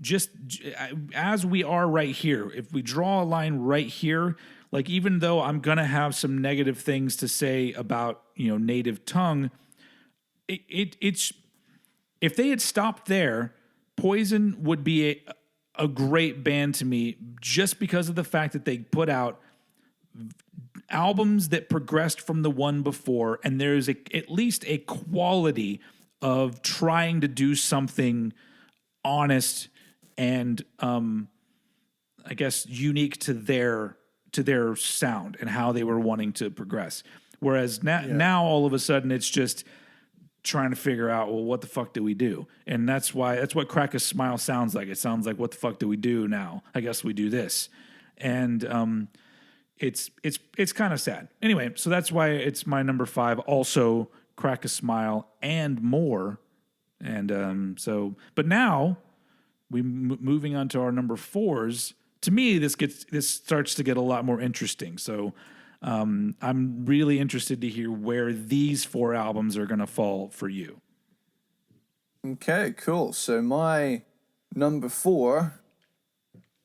just as we are right here, if we draw a line right here, like even though I'm going to have some negative things to say about, Native Tongue, it's if they had stopped there, Poison would be a great band to me just because of the fact that they put out albums that progressed from the one before, and there's at least a quality of trying to do something honest and I guess unique to their sound and how they were wanting to progress. Whereas now all of a sudden it's just trying to figure out, well, what the fuck do we do? And that's what Crack a Smile sounds like. It sounds like, what the fuck do we do now? I guess we do this. And it's kind of sad. Anyway, so that's why it's my number 5. Also, Crack a Smile and more. And but now we moving on to our number 4s. To me, this starts to get a lot more interesting. So I'm really interested to hear where these 4 albums are going to fall for you. Okay, cool. So my number 4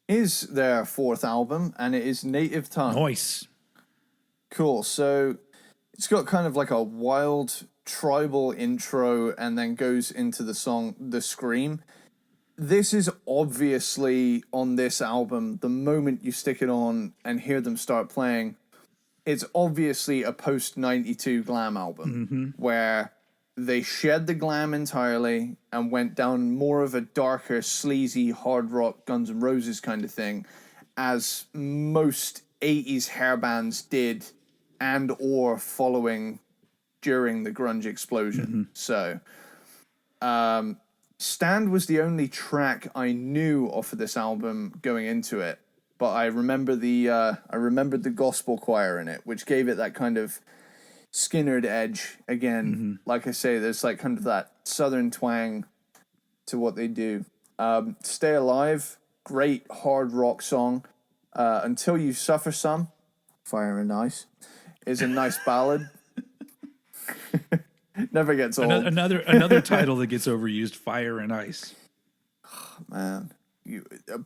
is their 4th album, and it is Native Tongue. Nice. Cool. So it's got kind of like a wild tribal intro and then goes into the song The Scream. This is obviously on this album, the moment you stick it on and hear them start playing, it's obviously a post-92 glam album where they shed the glam entirely and went down more of a darker, sleazy, hard rock Guns N' Roses kind of thing, as most 80s hair bands did and or following during the grunge explosion. So, Stand was the only track I knew off of this album going into it. But I remembered the gospel choir in it, which gave it that kind of Skinnered edge. Again, like I say, there's like kind of that southern twang to what they do. Stay Alive, great hard rock song. Until You Suffer Some, Fire and Ice, is a nice ballad. Never gets old. Another title that gets overused, Fire and Ice. Oh, man.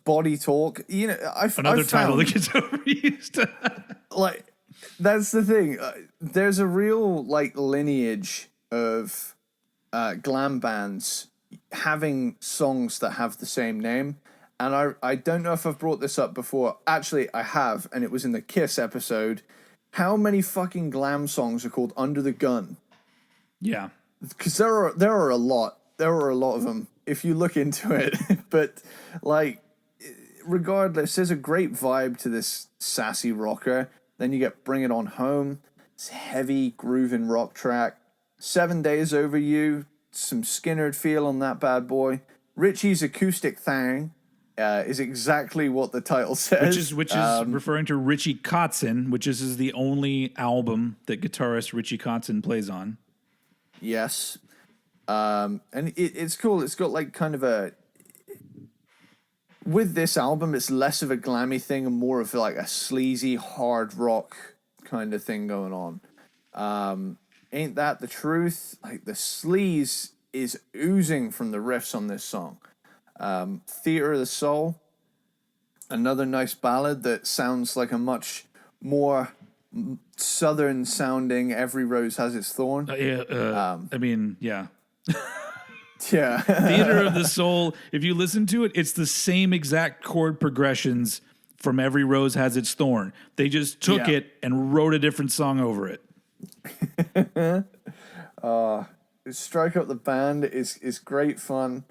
Body Talk, Another title that gets overused. Like, that's the thing. There's a real like lineage of glam bands having songs that have the same name, and I don't know if I've brought this up before. Actually, I have, and it was in the Kiss episode. How many fucking glam songs are called Under the Gun? Yeah, because there are a lot. There are a lot of them if you look into it. But like, regardless, there's a great vibe to this sassy rocker. Then you get Bring It On Home. It's heavy grooving rock track. 7 Days Over You. Some Skinnered feel on that bad boy. Richie's Acoustic Thang is exactly what the title says. Which is referring to Richie Kotzen, which is the only album that guitarist Richie Kotzen plays on. Yes. And it's cool. It's got like kind of a... With this album, it's less of a glammy thing and more of like a sleazy, hard rock kind of thing going on. Ain't That the Truth? Like, the sleaze is oozing from the riffs on this song. Theater of the Soul, another nice ballad that sounds like a much more southern sounding Every Rose Has Its Thorn. I mean, yeah. Yeah. Theater of the Soul, if you listen to it, it's the same exact chord progressions from Every Rose Has Its Thorn. They just took it and wrote a different song over it. Strike Up the Band is great fun.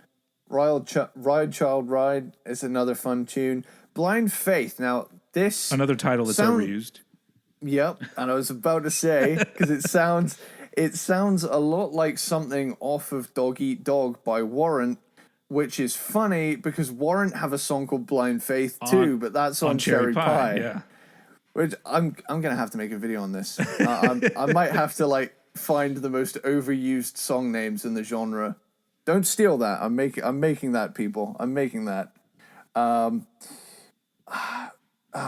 Ride Child Ride is another fun tune. Blind Faith. Now, this... Another title that's overused. Yep, and I was about to say, because it sounds a lot like something off of Dog Eat Dog by Warrant, which is funny because Warrant have a song called Blind Faith too, but that's on Cherry Pie. Yeah. Which I'm gonna have to make a video on this. I might have to like find the most overused song names in the genre. Don't steal that. I'm making that, people. I'm making that.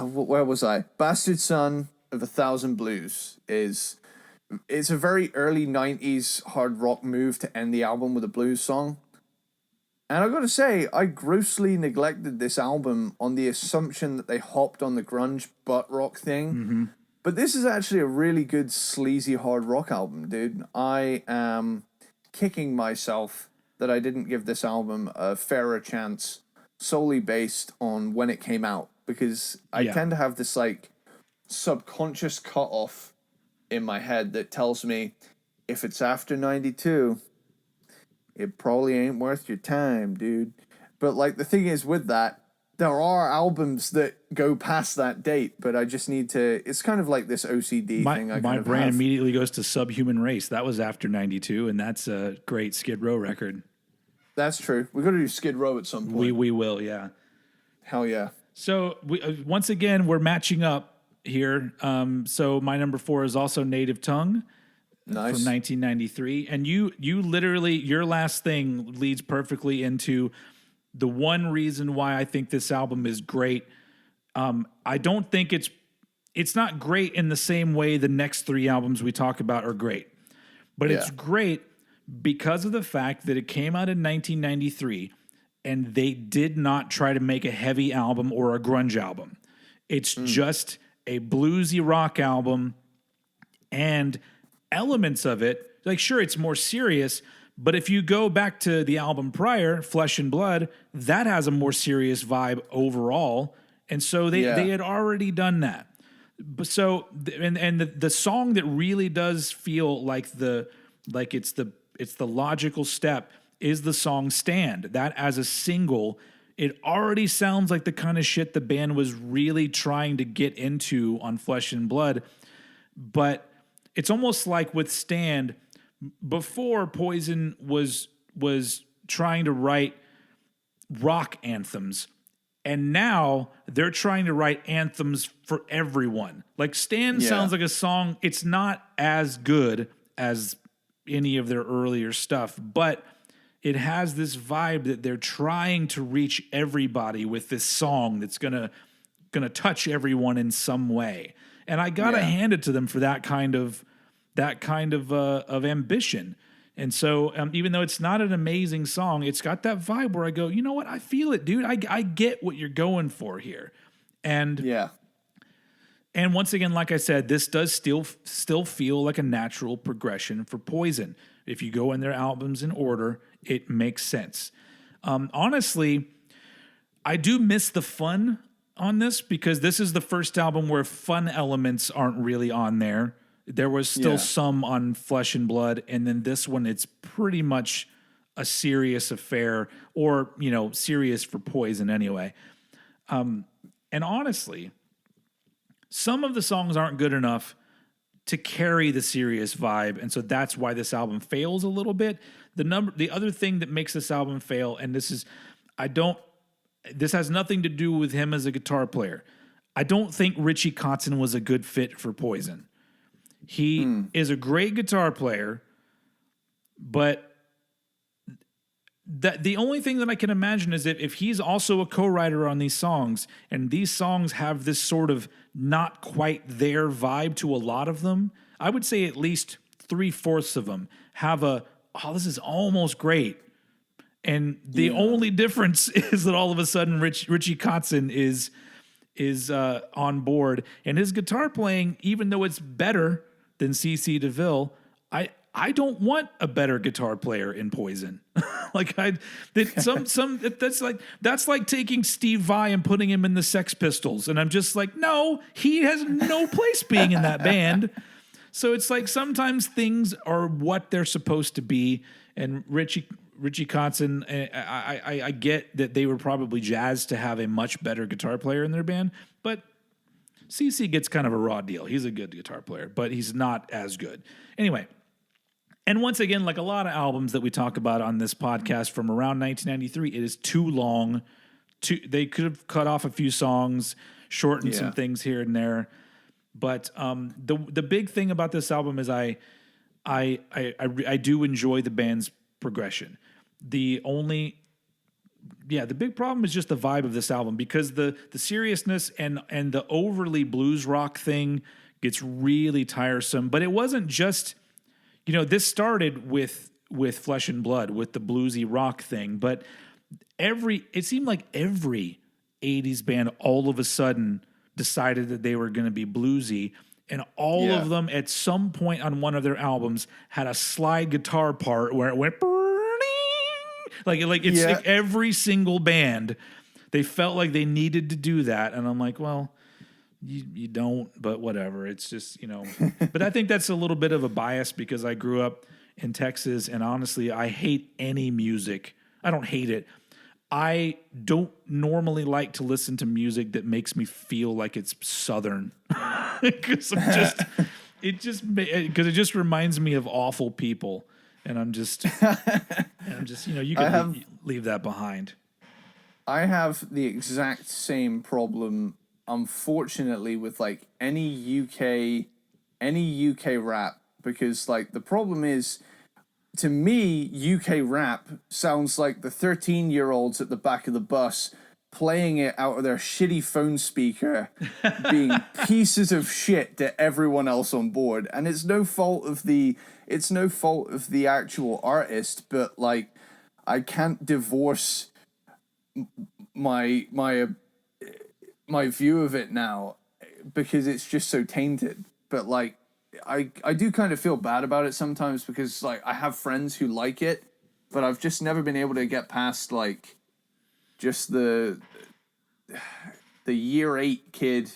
Where was I? Bastard Son of 1,000 Blues it's a very early 90s hard rock move to end the album with a blues song. And I gotta say, I grossly neglected this album on the assumption that they hopped on the grunge butt rock thing. But this is actually a really good sleazy hard rock album, dude. I am kicking myself that I didn't give this album a fairer chance solely based on when it came out, because I tend to have this like subconscious cutoff in my head that tells me if it's after 92, it probably ain't worth your time, dude. But like the thing is with that, there are albums that go past that date, but I just need to. It's kind of like this OCD thing. My brain immediately goes to Subhuman Race. That was after '92, and that's a great Skid Row record. That's true. We're going to do Skid Row at some point. We will, yeah. Hell yeah. So once again, we're matching up here. So my number 4 is also Native Tongue. Nice. From 1993. And you literally, your last thing leads perfectly into the one reason why I think this album is great. I don't think it's not great in the same way the next 3 albums we talk about are great. But it's great because of the fact that it came out in 1993 and they did not try to make a heavy album or a grunge album. It's just a bluesy rock album, and elements of it, like, sure, it's more serious, but if you go back to the album prior, Flesh and Blood, that has a more serious vibe overall. And so they had already done that. But so, and the song that really does feel like it's the logical step is the song Stand. That as a single, it already sounds like the kind of shit the band was really trying to get into on Flesh and Blood. But it's almost like with Stand, before Poison was trying to write rock anthems, and now they're trying to write anthems for everyone. Like Stand sounds like a song. It's not as good as any of their earlier stuff, but it has this vibe that they're trying to reach everybody with this song that's gonna touch everyone in some way. And I gotta hand it to them for that kind of ambition. And so even though it's not an amazing song, it's got that vibe where I go, you know what? I feel it, dude. I get what you're going for here. And and once again, like I said, this does still feel like a natural progression for Poison. If you go in their albums in order, it makes sense. Honestly, I do miss the fun on this because this is the first album where fun elements aren't really on there. There was still some on Flesh and Blood, and then this one, it's pretty much a serious affair, or, you know, serious for Poison anyway. And honestly, some of the songs aren't good enough to carry the serious vibe, and so that's why this album fails a little bit. The other thing that makes this album fail, and this has nothing to do with him as a guitar player. I don't think Richie Kotzen was a good fit for Poison. He is a great guitar player, but the only thing that I can imagine is if he's also a co-writer on these songs, and these songs have this sort of not quite their vibe to a lot of them, I would say at least 3/4 of them have this is almost great. And the only difference is that all of a sudden Richie Kotzen is on board, and his guitar playing, even though it's better than CC DeVille, I don't want a better guitar player in Poison. That's like taking Steve Vai and putting him in the Sex Pistols, and I'm just like, no, he has no place being in that band. So it's like sometimes things are what they're supposed to be, and Richie Kotzen, I get that they were probably jazzed to have a much better guitar player in their band, but CC gets kind of a raw deal. He's a good guitar player, but he's not as good. Anyway, and once again, like a lot of albums that we talk about on this podcast from around 1993, it is too long. They could have cut off a few songs, shortened some things here and there. But the big thing about this album is I do enjoy the band's progression. The big problem is just the vibe of this album, because the seriousness and the overly blues rock thing gets really tiresome. But it wasn't just, this started with Flesh and Blood, with the bluesy rock thing. But it seemed like every 80s band all of a sudden decided that they were going to be bluesy. And all of them at some point on one of their albums had a slide guitar part where it went like every single band, they felt like they needed to do that. And I'm like, well, you don't, but whatever. It's just, but I think that's a little bit of a bias because I grew up in Texas, and honestly, I hate any music. I don't hate it. I don't normally like to listen to music that makes me feel like it's Southern, because it just reminds me of awful people, and I'm just you can leave that behind. I have the exact same problem, unfortunately, with like any UK rap, because like the problem is, to me, UK rap sounds like the 13-year-olds at the back of the bus playing it out of their shitty phone speaker, being pieces of shit to everyone else on board. And it's no fault of the actual artist, but like I can't divorce my view of it now because it's just so tainted. But like I do kind of feel bad about it sometimes, because like I have friends who like it, but I've just never been able to get past like just the year 8 kid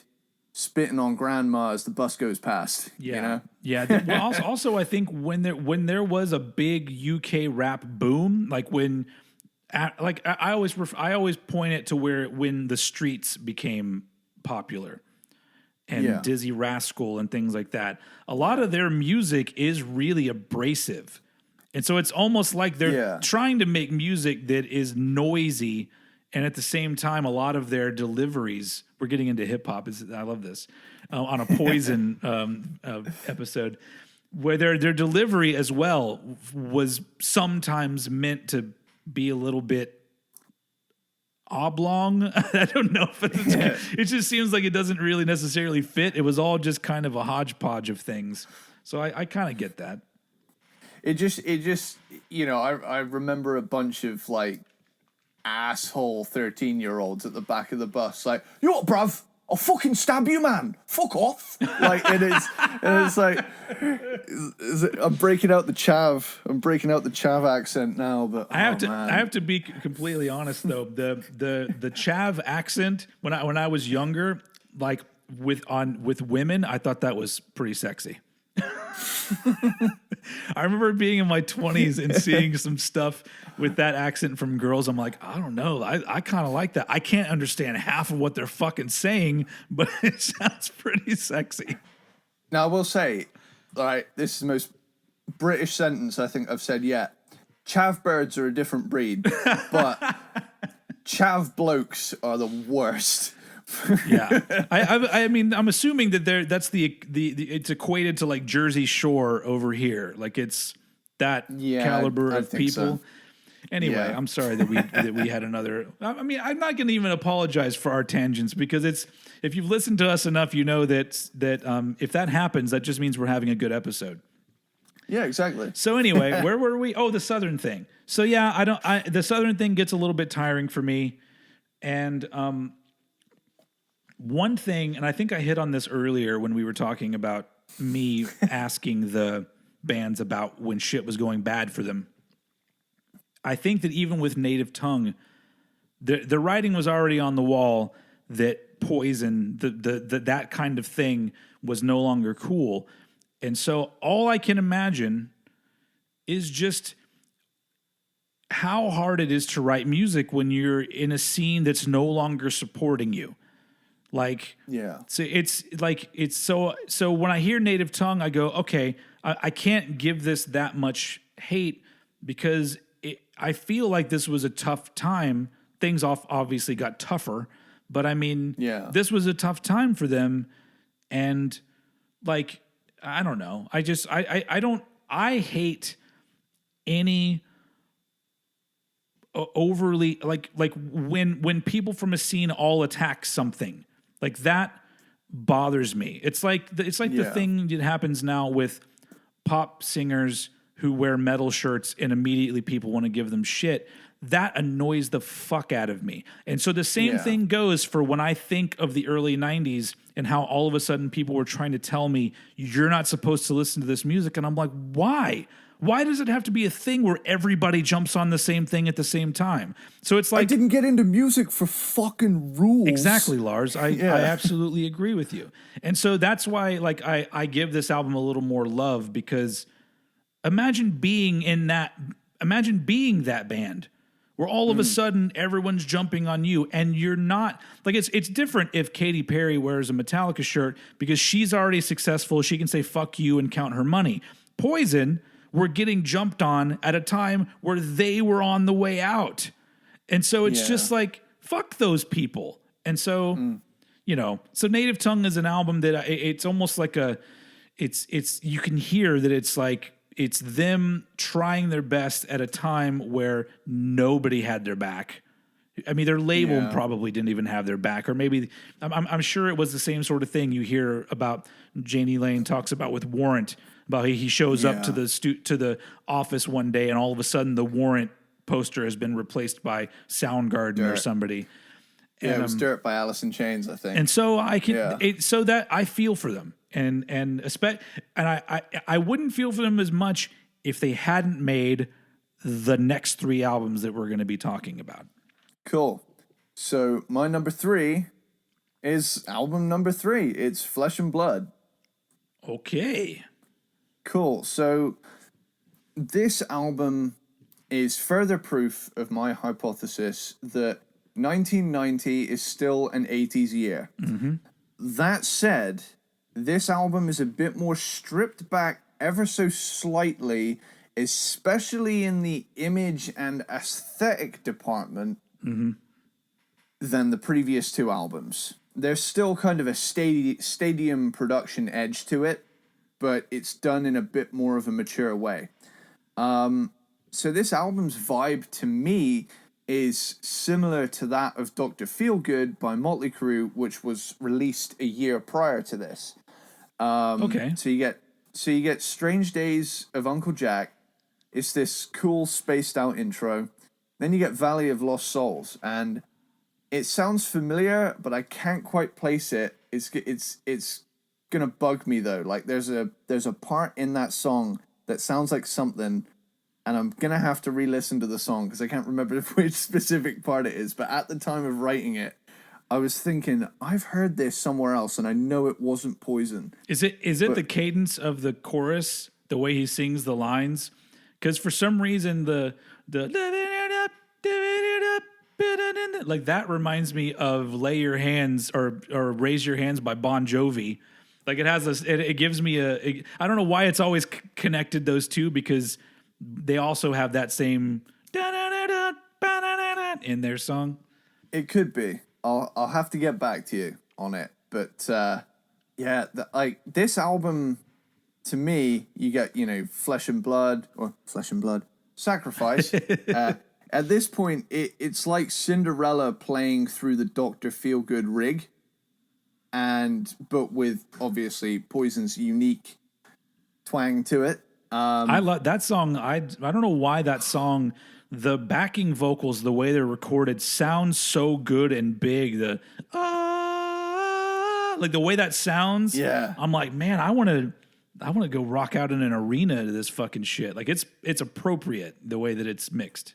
spitting on grandma as the bus goes past. Yeah, you know? yeah. Well, also, I think when there was a big UK rap boom, like when, like I always point it to when the Streets became popular, and Dizzy Rascal and things like that. A lot of their music is really abrasive, and so it's almost like they're trying to make music that is noisy. And at the same time, a lot of their deliveries, we're getting into hip hop. I love this, on a Poison episode, where their delivery as well was sometimes meant to be a little bit oblong. I don't know if it just seems like it doesn't really necessarily fit. It was all just kind of a hodgepodge of things. So I kind of get that. It just I remember a bunch of like asshole 13-year-olds at the back of the bus like, you know what, bruv? I'll fucking stab you, man. Fuck off. Like it's like I'm breaking out the chav accent now, but I have to be completely honest though. The chav accent when I was younger, like with women, I thought that was pretty sexy. I remember being in my 20s and seeing some stuff with that accent from girls. I'm like, I don't know. I kind of like that. I can't understand half of what they're fucking saying, but it sounds pretty sexy. Now, I will say, all right, this is the most British sentence I think I've said yet. Chav birds are a different breed, but chav blokes are the worst. Yeah, I mean, I'm assuming that that's the it's equated to like Jersey Shore over here, like it's that caliber of people. So. Anyway, I'm sorry that we had another. I mean, I'm not going to even apologize for our tangents, because if you've listened to us enough, you know that if that happens, that just means we're having a good episode. Yeah, exactly. So anyway, where were we? Oh, the Southern thing. So yeah, the Southern thing gets a little bit tiring for me, and one thing, and I think I hit on this earlier when we were talking about me asking the bands about when shit was going bad for them. I think that even with Native Tongue, the writing was already on the wall that Poison, that kind of thing was no longer cool. And so all I can imagine is just how hard it is to write music when you're in a scene that's no longer supporting you. Like, so so when I hear Native Tongue, I go, okay, I can't give this that much hate, because I feel like this was a tough time. Things obviously got tougher, but I mean, this was a tough time for them. And like, I don't know. I hate any overly like when people from a scene all attack something. Like that bothers me. It's like the thing that happens now with pop singers who wear metal shirts and immediately people want to give them shit. That annoys the fuck out of me. And so the same thing goes for when I think of the early 90s and how all of a sudden people were trying to tell me, you're not supposed to listen to this music. And I'm like, why? Why does it have to be a thing where everybody jumps on the same thing at the same time? So it's like, I didn't get into music for fucking rules. Exactly, Lars. I absolutely agree with you. And so that's why like I give this album a little more love, because imagine being that band where all of a sudden everyone's jumping on you and you're not. Like, it's different if Katy Perry wears a Metallica shirt because she's already successful. She can say fuck you and count her money. Poison were getting jumped on at a time where they were on the way out. And so it's just like, fuck those people. And so, you know, so Native Tongue is an album that it's almost like it's you can hear that it's like, it's them trying their best at a time where nobody had their back. I mean, their label probably didn't even have their back, or maybe I'm sure it was the same sort of thing you hear about. Janie Lane talks about with Warrant, about he shows up to the office one day and all of a sudden the Warrant poster has been replaced by Soundgarden or somebody. Yeah, it was Dirt by Alice in Chains, I think. And so I can, so that I feel for them, and I wouldn't feel for them as much if they hadn't made the next 3 albums that we're going to be talking about. Cool. So my number 3 is album number 3. It's Flesh and Blood. Okay. Cool. So this album is further proof of my hypothesis that 1990 is still an 80s year. Mm-hmm. That said, this album is a bit more stripped back ever so slightly, especially in the image and aesthetic department, than the previous 2 albums. There's still kind of a stadium production edge to it, but it's done in a bit more of a mature way. So this album's vibe to me is similar to that of Dr. Feelgood by Motley Crue, which was released a year prior to this. Okay. So you get Strange Days of Uncle Jack. It's this cool spaced out intro. Then you get Valley of Lost Souls, and it sounds familiar, but I can't quite place it. It's gonna bug me though. Like there's a part in that song that sounds like something, and I'm gonna have to re-listen to the song because I can't remember which specific part it is. But at the time of writing it, I was thinking, I've heard this somewhere else, and I know it wasn't Poison. Is it the cadence of the chorus, the way he sings the lines? Because for some reason the like that reminds me of "Lay Your Hands" or "Raise Your Hands" by Bon Jovi. Like it has it gives me I don't know why it's always connected those two, because they also have that same in their song. It could be. I'll have to get back to you on it. But like this album, to me, you get, Flesh and Blood, Sacrifice. At this point, it's like Cinderella playing through the Dr. Feelgood rig, but with obviously Poison's unique twang to it. I love that song. I don't know why that song, the backing vocals, the way they're recorded, sounds so good and big. Like the way that sounds. Yeah. I'm like, man, I want to go rock out in an arena to this fucking shit. Like it's appropriate the way that it's mixed.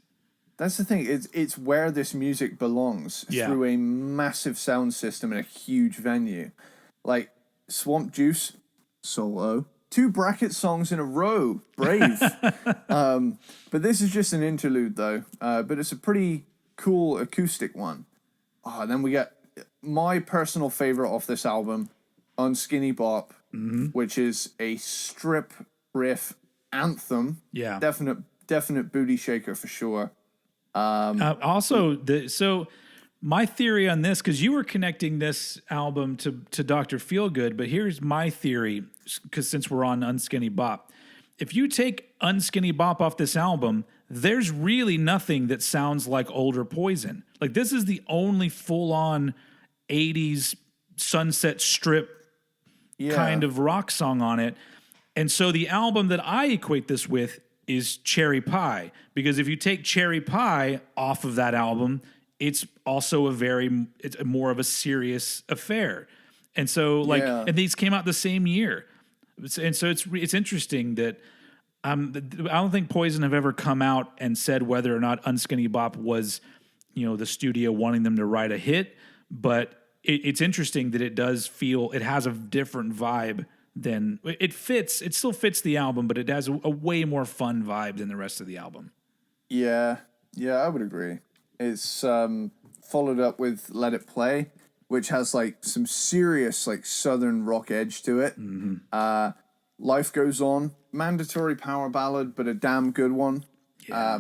That's the thing. It's where this music belongs, through a massive sound system in a huge venue. Like Swamp Juice, solo. 2 bracket songs in a row. Brave. But this is just an interlude, though. But it's a pretty cool acoustic one. And then we get my personal favorite off this album, Unskinny Bop, which is a strip riff anthem. Yeah. Definite booty shaker for sure. So my theory on this, because you were connecting this album to Dr. Feelgood, but here's my theory, because since we're on Unskinny Bop, if you take Unskinny Bop off this album, there's really nothing that sounds like older Poison. Like this is the only full-on 80s Sunset Strip kind of rock song on it. And so the album that I equate this with is Cherry Pie, because if you take Cherry Pie off of that album, it's also it's more of a serious affair. And so and these came out the same year. And so it's interesting that I don't think Poison have ever come out and said whether or not Unskinny Bop was, the studio wanting them to write a hit, but it's interesting that it has a different vibe than it still fits the album, but it has a way more fun vibe than the rest of the album. Yeah. Yeah, I would agree. It's followed up with Let It Play, which has like some serious like southern rock edge to it. Life Goes On, mandatory power ballad, but a damn good one. Yeah.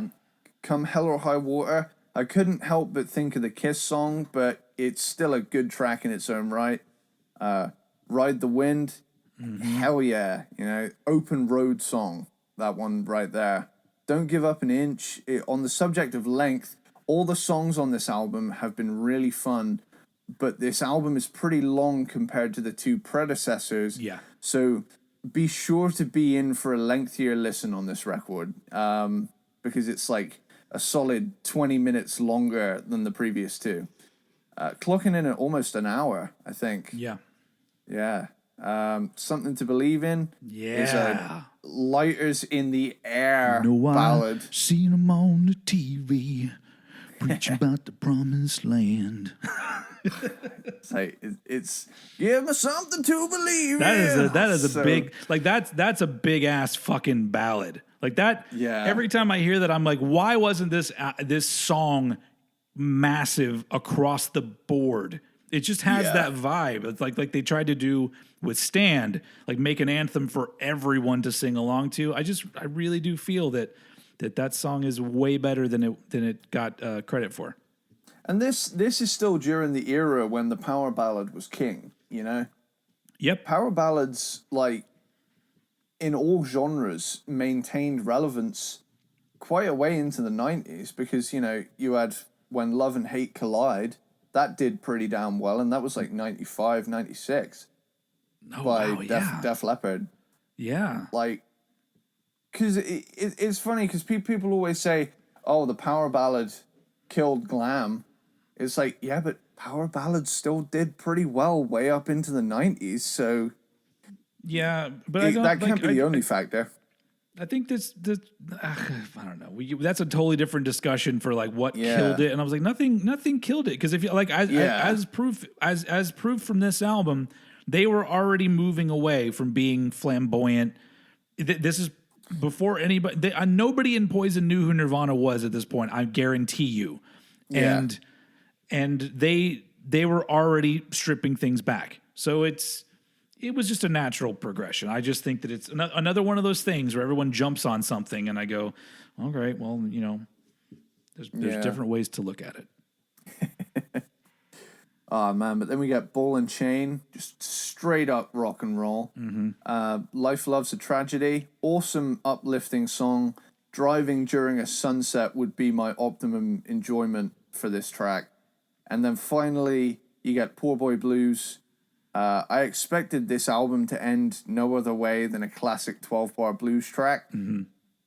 Come Hell or High Water, I couldn't help but think of the Kiss song, but it's still a good track in its own right. Ride the Wind, hell yeah, Open Road song, that one right there. Don't Give Up an Inch. On the subject of length, all the songs on this album have been really fun, but this album is pretty long compared to the two predecessors. Yeah. So be sure to be in for a lengthier listen on this record, because it's like a solid 20 minutes longer than the previous two. Clocking in at almost an hour, I think. Yeah. Yeah. Something to Believe In is Yeah. a lighters in the air No, ballad. I seen him on the TV preaching about the promised land. It's like, it's give me something to believe That in. is a big, like that's a big ass fucking ballad. Like that. Yeah. Every time I hear that, I'm like, why wasn't this song massive across the board? It just has that vibe. It's like they tried to do with Stand, like make an anthem for everyone to sing along to. I really do feel that song is way better than it got credit for. And this is still during the era when the power ballad was king, Yep. Power ballads, like, in all genres, maintained relevance quite a way into the 90s because, you had When Love and Hate Collide, that did pretty damn well, and that was like 95, 96 by Def Leppard. Yeah. Like, because it's funny because people always say, oh, the power ballad killed glam. It's like, yeah, but power ballads still did pretty well way up into the 90s, so yeah, but that can't be the only factor. I think this I don't know. That's a totally different discussion for like what killed it, and I was like, nothing killed it because if you like as proof from this album, they were already moving away from being flamboyant. This is before anybody. Nobody in Poison knew who Nirvana was at this point. I guarantee you, and they were already stripping things back. So it was just a natural progression. I just think that it's another one of those things where everyone jumps on something, and I go, "All right, well, there's different ways to look at it." Oh man, but then we got Ball and Chain, just straight up rock and roll. Life Loves a Tragedy, awesome uplifting song. Driving during a sunset would be my optimum enjoyment for this track. And then finally, you get Poor Boy Blues. I expected this album to end no other way than a classic 12-bar blues track.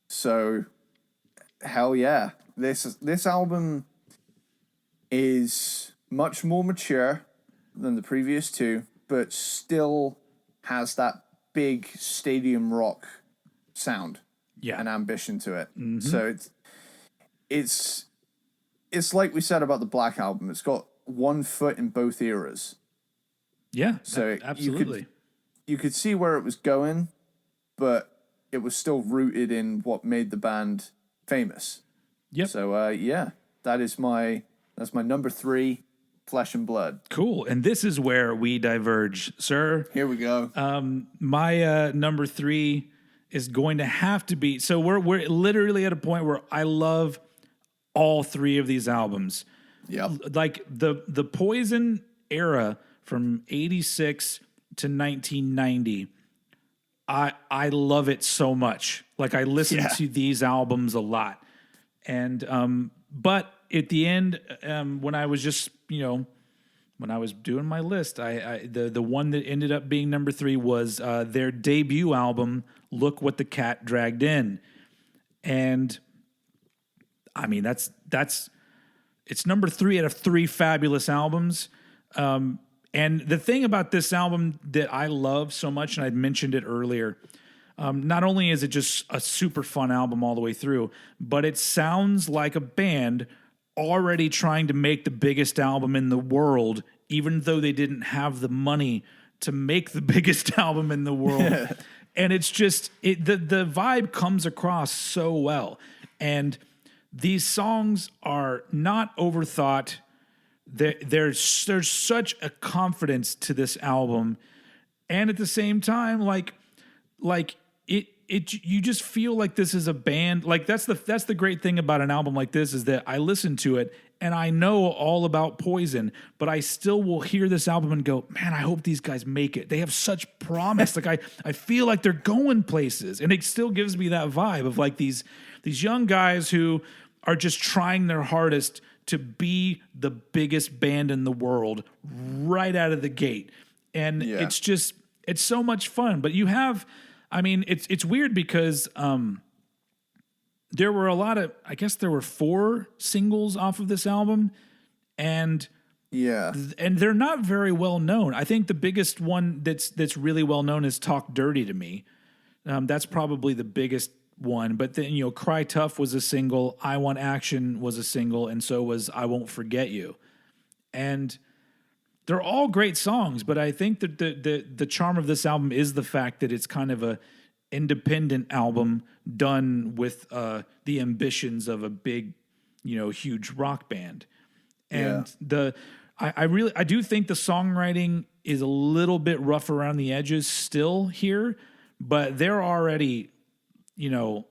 So, hell yeah. This album is much more mature than the previous two, but still has that big stadium rock sound and ambition to it. So it's like we said about the Black Album. It's got one foot in both eras. Yeah, so absolutely. You could see where it was going, but it was still rooted in what made the band famous. Yep. So that's my number 3, Flesh and Blood. Cool. And this is where we diverge, sir. Here we go. My number 3 is going to have to be. So we're literally at a point where I love all 3 of these albums. Yep. Like the Poison era from 86 to 1990. I love it so much. Like I listen to these albums a lot. And but at the end, when I was just, when I was doing my list, the one that ended up being number 3 was their debut album, Look What the Cat Dragged In. And I mean, it's number 3 out of 3 fabulous albums. And the thing about this album that I love so much, and I mentioned it earlier, not only is it just a super fun album all the way through, but it sounds like a band already trying to make the biggest album in the world, even though they didn't have the money to make the biggest album in the world. And it's just, the vibe comes across so well. And these songs are not overthought. There's such a confidence to this album, and at the same time, like you just feel like this is a band. Like that's the great thing about an album like this is that I listen to it and I know all about Poison, but I still will hear this album and go, man, I hope these guys make it. They have such promise. Like I feel like they're going places, and it still gives me that vibe of like these young guys who are just trying their hardest to be the biggest band in the world right out of the gate. And it's so much fun. But you have, I mean, it's weird because there were a lot of, I guess there were 4 singles off of this album, and they're not very well known. I think the biggest one that's really well known is Talk Dirty to Me. That's probably the biggest one. But then, you know, Cry Tough was a single, I Want Action was a single, and so was I Won't Forget You. And they're all great songs, but I think that the charm of this album is the fact that it's kind of a independent album done with the ambitions of a big, you know, huge rock band. And I do think the songwriting is a little bit rough around the edges still here, but they're already, you know,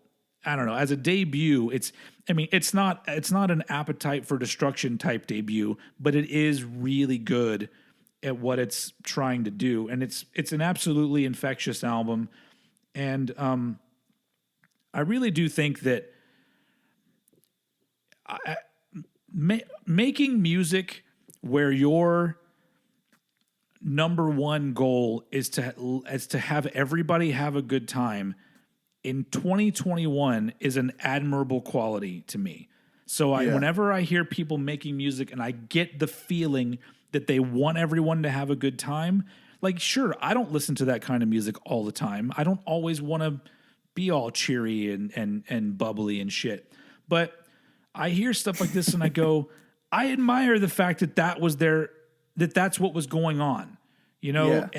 I don't know, as a debut, it's not an Appetite for Destruction type debut, but it is really good at what it's trying to do. And it's an absolutely infectious album. And I really do think that making music where your number one goal is to have everybody have a good time in 2021 is an admirable quality to me. So whenever I hear people making music and I get the feeling that they want everyone to have a good time, like, sure, I don't listen to that kind of music all the time. I don't always want to be all cheery and bubbly and shit. But I hear stuff like this and I go, I admire the fact that that's what was going on, you know?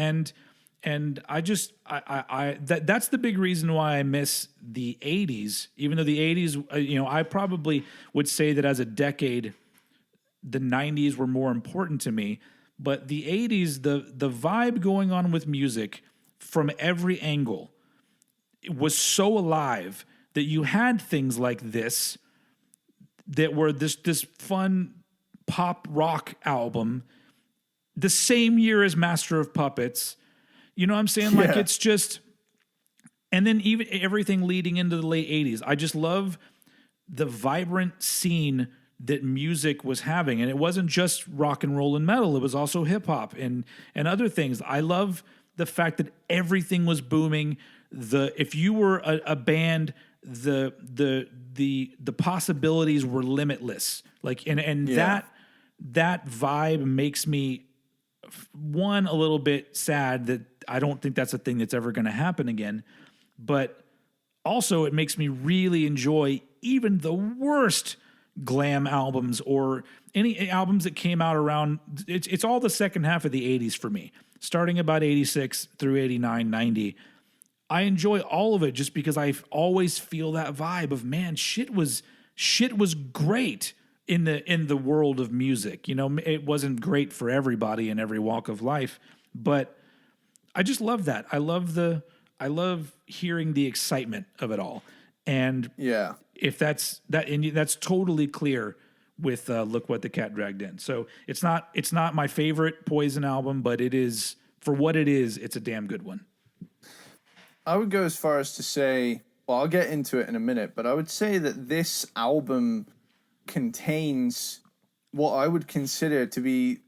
And I just, that's the big reason why I miss the 80s, even though the 80s, you know, I probably would say that as a decade, the 90s were more important to me. But the 80s, the vibe going on with music from every angle, it was so alive that you had things like this that were this fun pop rock album the same year as Master of Puppets. You know what I'm saying? Like, it's just, and then even everything leading into the late 80s. I just love the vibrant scene that music was having. And it wasn't just rock and roll and metal. It was also hip hop and other things. I love the fact that everything was booming. If you were a band, the possibilities were limitless. Like, that vibe makes me, one, a little bit sad that I don't think that's a thing that's ever going to happen again. But also it makes me really enjoy even the worst glam albums or any albums that came out around, it's all the second half of the 80s for me, starting about 86 through 89, 90. I enjoy all of it just because I always feel that vibe of, man, shit was great in the world of music. You know, it wasn't great for everybody in every walk of life, but I just love that. I love hearing the excitement of it all. And if that's totally clear with Look What the Cat Dragged In. So it's not my favorite Poison album, but it is, for what it is, it's a damn good one. I would go as far as to say, well, I'll get into it in a minute, but I would say that this album contains what I would consider to be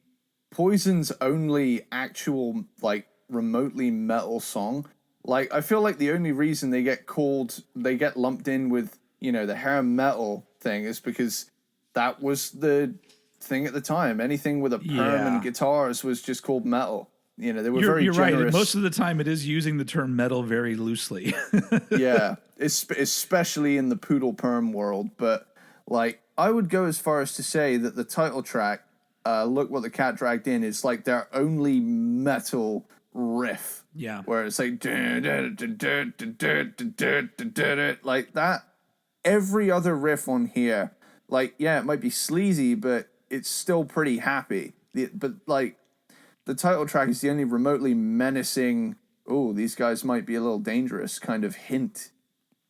Poison's only actual, like, remotely metal song. Like, I feel like the only reason they get lumped in with, you know, the hair metal thing is because that was the thing at the time. Anything with a perm and guitars was just called metal. You know, they were very generous. You're right. Most of the time it is using the term metal very loosely. Yeah, especially in the poodle perm world. But, like, I would go as far as to say that the title track, Look What the Cat Dragged In, is like their only metal riff. Yeah. Where it's like, like that. every other riff on here, like, yeah, it might be sleazy, but it's still pretty happy. But like, the title track is the only remotely menacing, oh, these guys might be a little dangerous kind of hint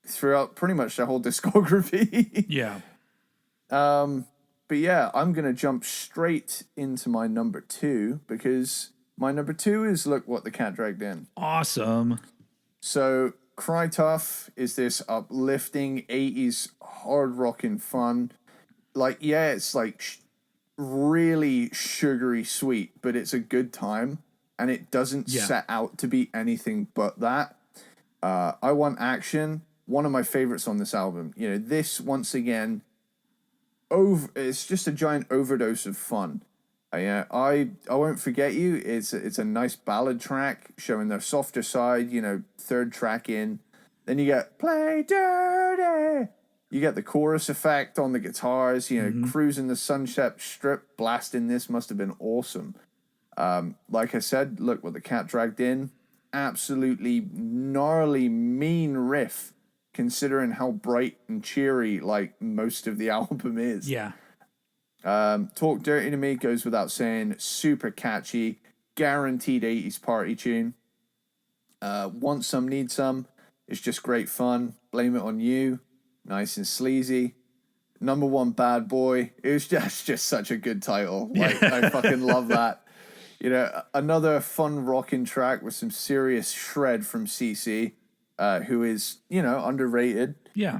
throughout pretty much their whole discography. Yeah. But yeah, I'm going to jump straight into my number 2, because my number 2 is Look What the Cat Dragged In. Awesome. So Cry Tough is this uplifting 80s hard rocking fun. Like, yeah, it's like really sugary sweet, but it's a good time, and it doesn't set out to be anything but that. I Want Action, one of my favorites on this album. You know, this once again, it's just a giant overdose of fun. I Won't Forget You. It's a nice ballad track showing their softer side. You know, third track in, then you get Play Dirty. You get the chorus effect on the guitars. You know, Cruising the Sunset Strip, blasting this must have been awesome. Like I said, Look What the Cat Dragged In. Absolutely gnarly, mean riff, considering how bright and cheery like most of the album is. Yeah. Talk Dirty to Me goes without saying. Super catchy, guaranteed 80s party tune. Want Some, Need Some is just great fun. Blame It On You, nice and sleazy. Number One Bad Boy, it was just such a good title. Like, I fucking love that. You know, another fun rocking track with some serious shred from CC, who is, you know, underrated. Yeah.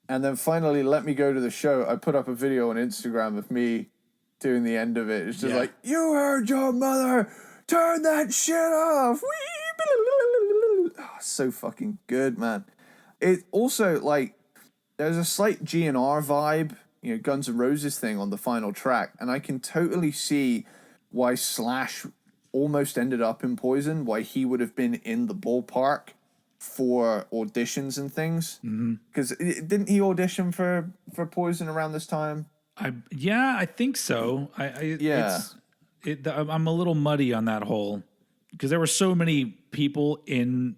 And then finally, Let Me Go to the Show. I put up a video on Instagram of me doing the end of it. It's just like, you heard your mother, turn that shit off. Oh, so fucking good, man. It also, like, there's a slight GNR vibe, you know, Guns N' Roses thing on the final track. And I can totally see why Slash almost ended up in Poison, why he would have been in the ballpark for auditions and things. Because didn't he audition for Poison around this time? I think so. I'm a little muddy on that whole, because there were so many people in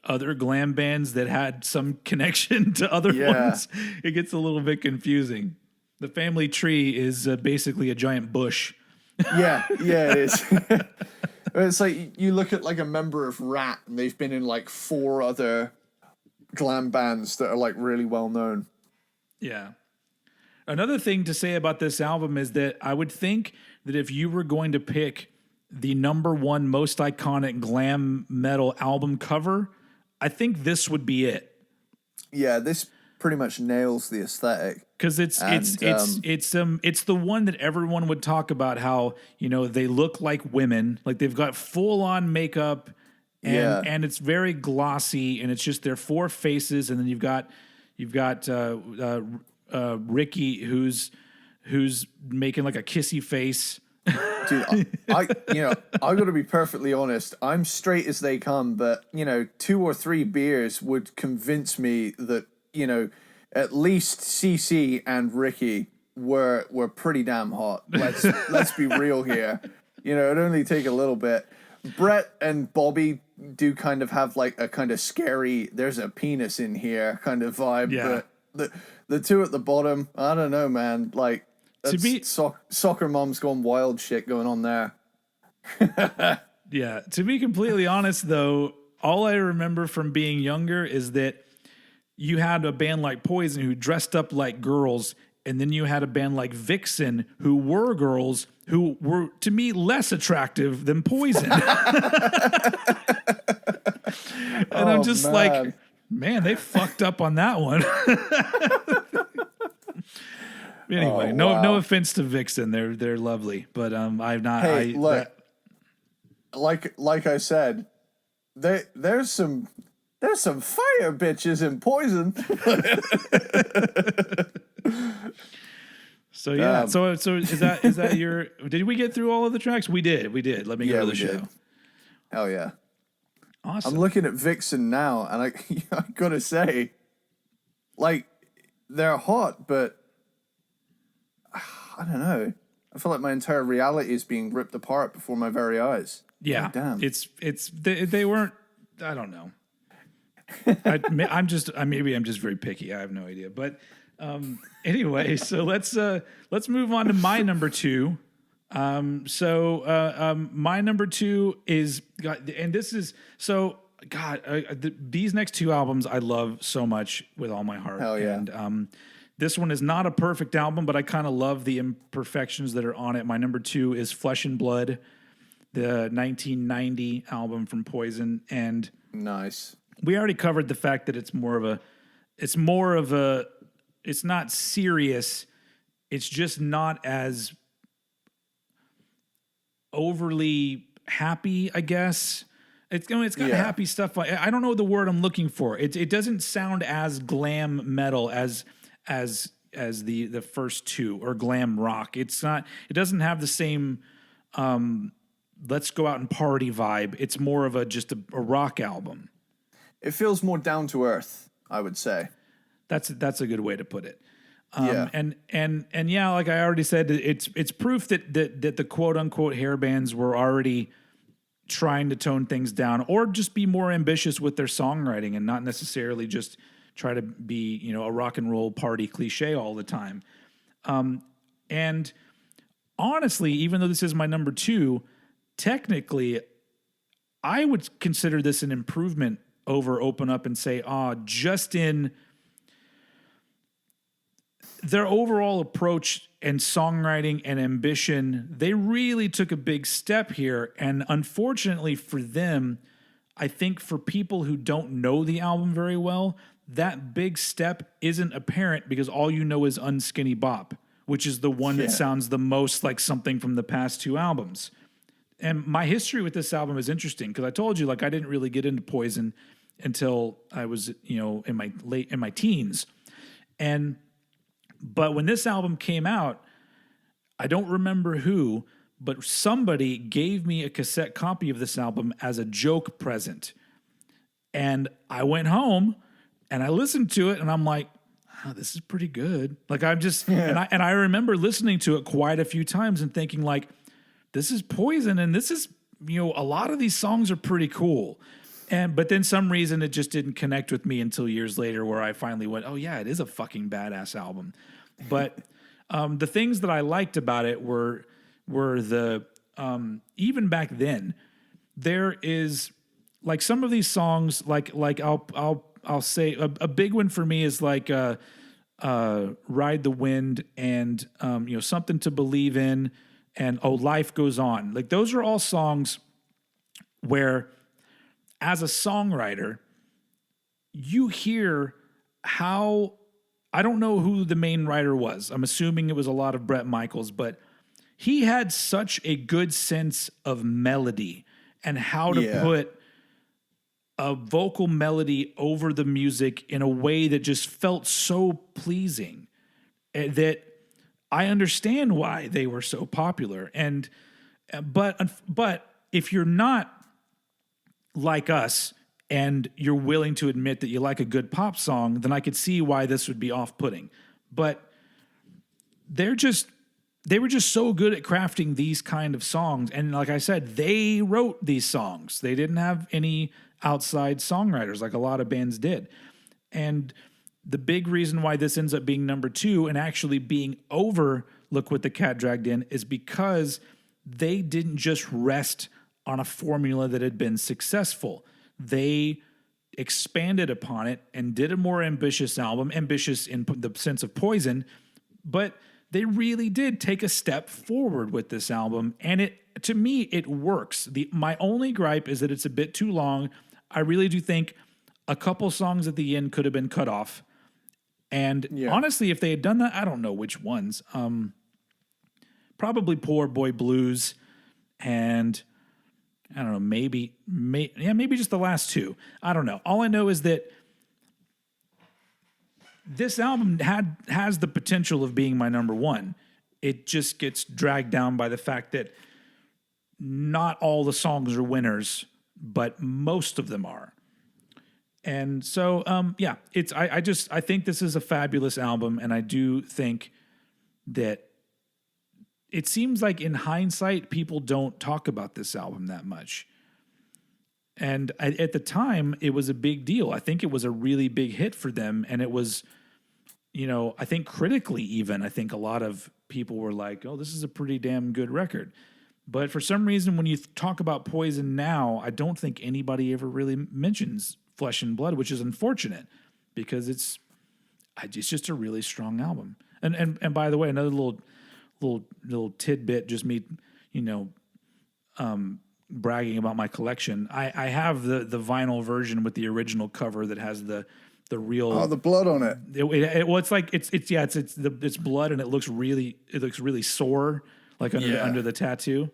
other glam bands that had some connection to other ones. It gets a little bit confusing. The family tree is basically a giant bush. Yeah, it is. It's like you look at like a member of Rat, and they've been in like 4 other glam bands that are like really well known. Yeah. Another thing to say about this album is that I would think that if you were going to pick the number 1 most iconic glam metal album cover, I think this would be it. Yeah, this pretty much nails the aesthetic. Because it's the one that everyone would talk about, how, you know, they look like women, like they've got full on makeup, and it's very glossy, and it's just their 4 faces, and then you've got Ricky who's making like a kissy face. Dude, I got to be perfectly honest. I'm straight as they come, but, you know, 2 or 3 beers would convince me that, you know, at least CC and Ricky were pretty damn hot. Let's be real here. You know, it'd only take a little bit. Brett and Bobby do kind of have like a kind of scary, there's a penis in here kind of vibe. Yeah. But the 2 at the bottom, I don't know, man. Like, that's soccer mom's gone wild shit going on there. Yeah. To be completely honest, though, all I remember from being younger is that you had a band like Poison who dressed up like girls, and then you had a band like Vixen who were girls who were, to me, less attractive than Poison. And I'm just like, man, they fucked up on that one. Anyway, no offense to Vixen, they're lovely, but I've not. Hey, like I said, there's some fire bitches in Poison. So yeah, so is that your? Did we get through all of the tracks? We did. Let me go to the show. Did. Hell yeah! Awesome. I'm looking at Vixen now, and I gotta say, like, they're hot, but I don't know. I feel like my entire reality is being ripped apart before my very eyes. Yeah, damn. It's they weren't. I don't know. Maybe I'm just very picky. I have no idea. But anyway, so let's move on to my number two. My number two is, and this is so God. These next two albums I love so much with all my heart. Hell yeah. And this one is not a perfect album, but I kind of love the imperfections that are on it. My number two is Flesh and Blood, the 1990 album from Poison, and Nice. we already covered the fact that it's not serious. It's just not as overly happy, I guess. It's got happy stuff. I don't know the word I'm looking for. It doesn't sound as glam metal as the first two, or glam rock. It's not. It doesn't have the same let's go out and party vibe. It's more of just a rock album. It feels more down to earth, I would say. That's a good way to put it. Yeah. And yeah, like I already said, it's proof that the quote unquote hair bands were already trying to tone things down, or just be more ambitious with their songwriting, and not necessarily just try to be, a rock and roll party cliche all the time. And honestly, even though this is my number two, technically, I would consider this an improvement over Open Up, and say, just in their overall approach and songwriting and ambition, they really took a big step here. And unfortunately for them, I think for people who don't know the album very well, that big step isn't apparent, because all you know is Unskinny Bop, which is the one that sounds the most like something from the past two albums. And my history with this album is interesting, because I told you, like, I didn't really get into Poison until I was, in my teens. But when this album came out, I don't remember who, but somebody gave me a cassette copy of this album as a joke present. And I went home and I listened to it, and I'm like, this is pretty good. Like, I'm just, and I remember listening to it quite a few times and thinking, like, this is Poison, and this is, a lot of these songs are pretty cool. But then some reason it just didn't connect with me until years later, where I finally went, oh yeah, it is a fucking badass album. But the things that I liked about it were the even back then, there is, like, some of these songs, like I'll say a big one for me is like Ride the Wind, and Something to Believe In, and Life Goes On. Like, those are all songs where, as a songwriter, you hear how, I don't know who the main writer was. I'm assuming it was a lot of Bret Michaels, but he had such a good sense of melody and how to put a vocal melody over the music in a way that just felt so pleasing, that I understand why they were so popular. But if you're not like us, and you're willing to admit that you like a good pop song, then I could see why this would be off-putting. But they were just so good at crafting these kind of songs. And like I said, they wrote these songs. They didn't have any outside songwriters like a lot of bands did. And the big reason why this ends up being number two and actually being over Look What the Cat Dragged In is because they didn't just rest on a formula that had been successful. They expanded upon it and did a more ambitious album, ambitious in the sense of Poison, but they really did take a step forward with this album, and to me, it works. My only gripe is that it's a bit too long. I really do think a couple songs at the end could have been cut off. And honestly, if they had done that, I don't know which ones. Probably Poor Boy Blues, and I don't know, maybe just the last two. I don't know. All I know is that this album has the potential of being my number one. It just gets dragged down by the fact that not all the songs are winners, but most of them are. And so, I think this is a fabulous album, and I do think that it seems like in hindsight, people don't talk about this album that much. And at the time, it was a big deal. I think it was a really big hit for them. And it was, I think critically even, I think a lot of people were like, oh, this is a pretty damn good record. But for some reason, when you talk about Poison now, I don't think anybody ever really mentions Flesh and Blood, which is unfortunate because it's just a really strong album. And by the way, another little tidbit, just me, bragging about my collection. I have the vinyl version with the original cover that has the real the blood on it. It's blood and it looks really sore like under the tattoo.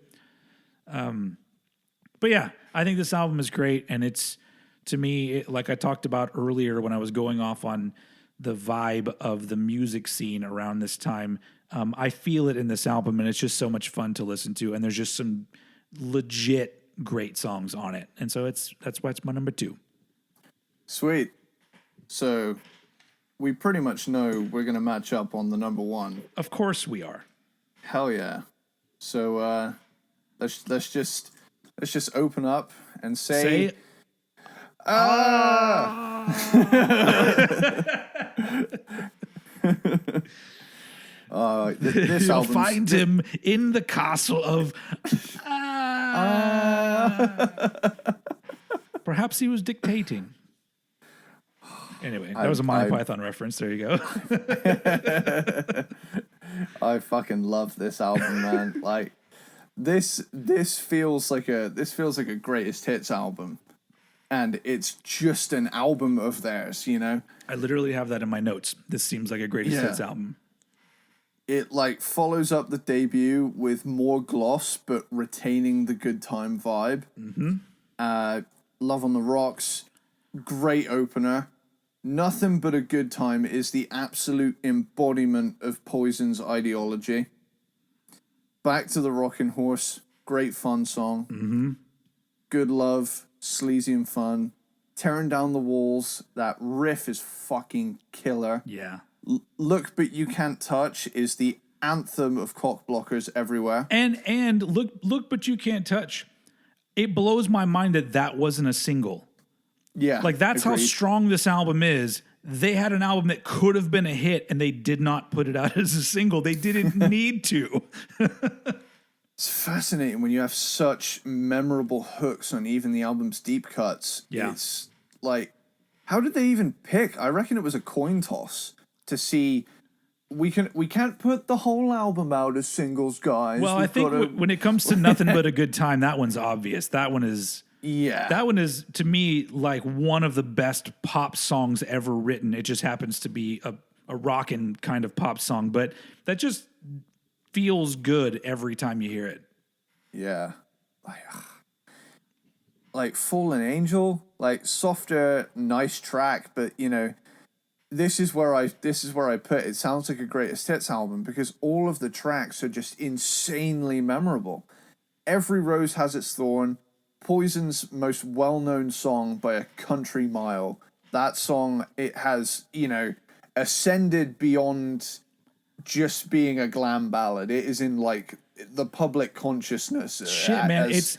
But yeah, I think this album is great, and it's to me like I talked about earlier when I was going off on the vibe of the music scene around this time. I feel it in this album, and it's just so much fun to listen to, and there's just some legit great songs on it, and so that's why it's my number 2. Sweet. So we pretty much know we're gonna match up on the number 1. Of course we are. Hell yeah. So let's just open up and say this You'll album find him in the castle of perhaps he was dictating. Anyway, that was a Monty Python reference. There you go. I fucking love this album, man. Like this feels like a greatest hits album, and it's just an album of theirs. I literally have that in my notes. This seems like a greatest hits album. It like follows up the debut with more gloss, but retaining the good time vibe. Mm-hmm. Love on the Rocks, great opener. Nothing But a Good Time is the absolute embodiment of Poison's ideology. Back to the Rockin' Horse, great fun song. Mm-hmm. Good Love, sleazy and fun. Tearing Down the Walls, that riff is fucking killer. Yeah. Look But You Can't Touch is the anthem of cock blockers everywhere. And Look But You Can't Touch. It blows my mind that wasn't a single. Yeah. Like, that's agreed. how strong this album is. They had an album that could have been a hit, and they did not put it out as a single. They didn't need to. It's fascinating when you have such memorable hooks on even the album's deep cuts. Yeah. It's like, how did they even pick? I reckon it was a coin toss to see. We can't put the whole album out as singles, guys. Well, I think when it comes to Nothing But a Good Time, that one's obvious. That one is... Yeah. That one is, to me, like one of the best pop songs ever written. It just happens to be a rockin' kind of pop song, but that just feels good every time you hear it. Yeah. Like Fallen Angel, like softer, nice track, but this is where I put it. Sounds like a greatest hits album because all of the tracks are just insanely memorable. Every Rose Has Its Thorn, Poison's most well-known song by a country mile. That song, it has, ascended beyond just being a glam ballad. It is in like the public consciousness. Shit, man, it's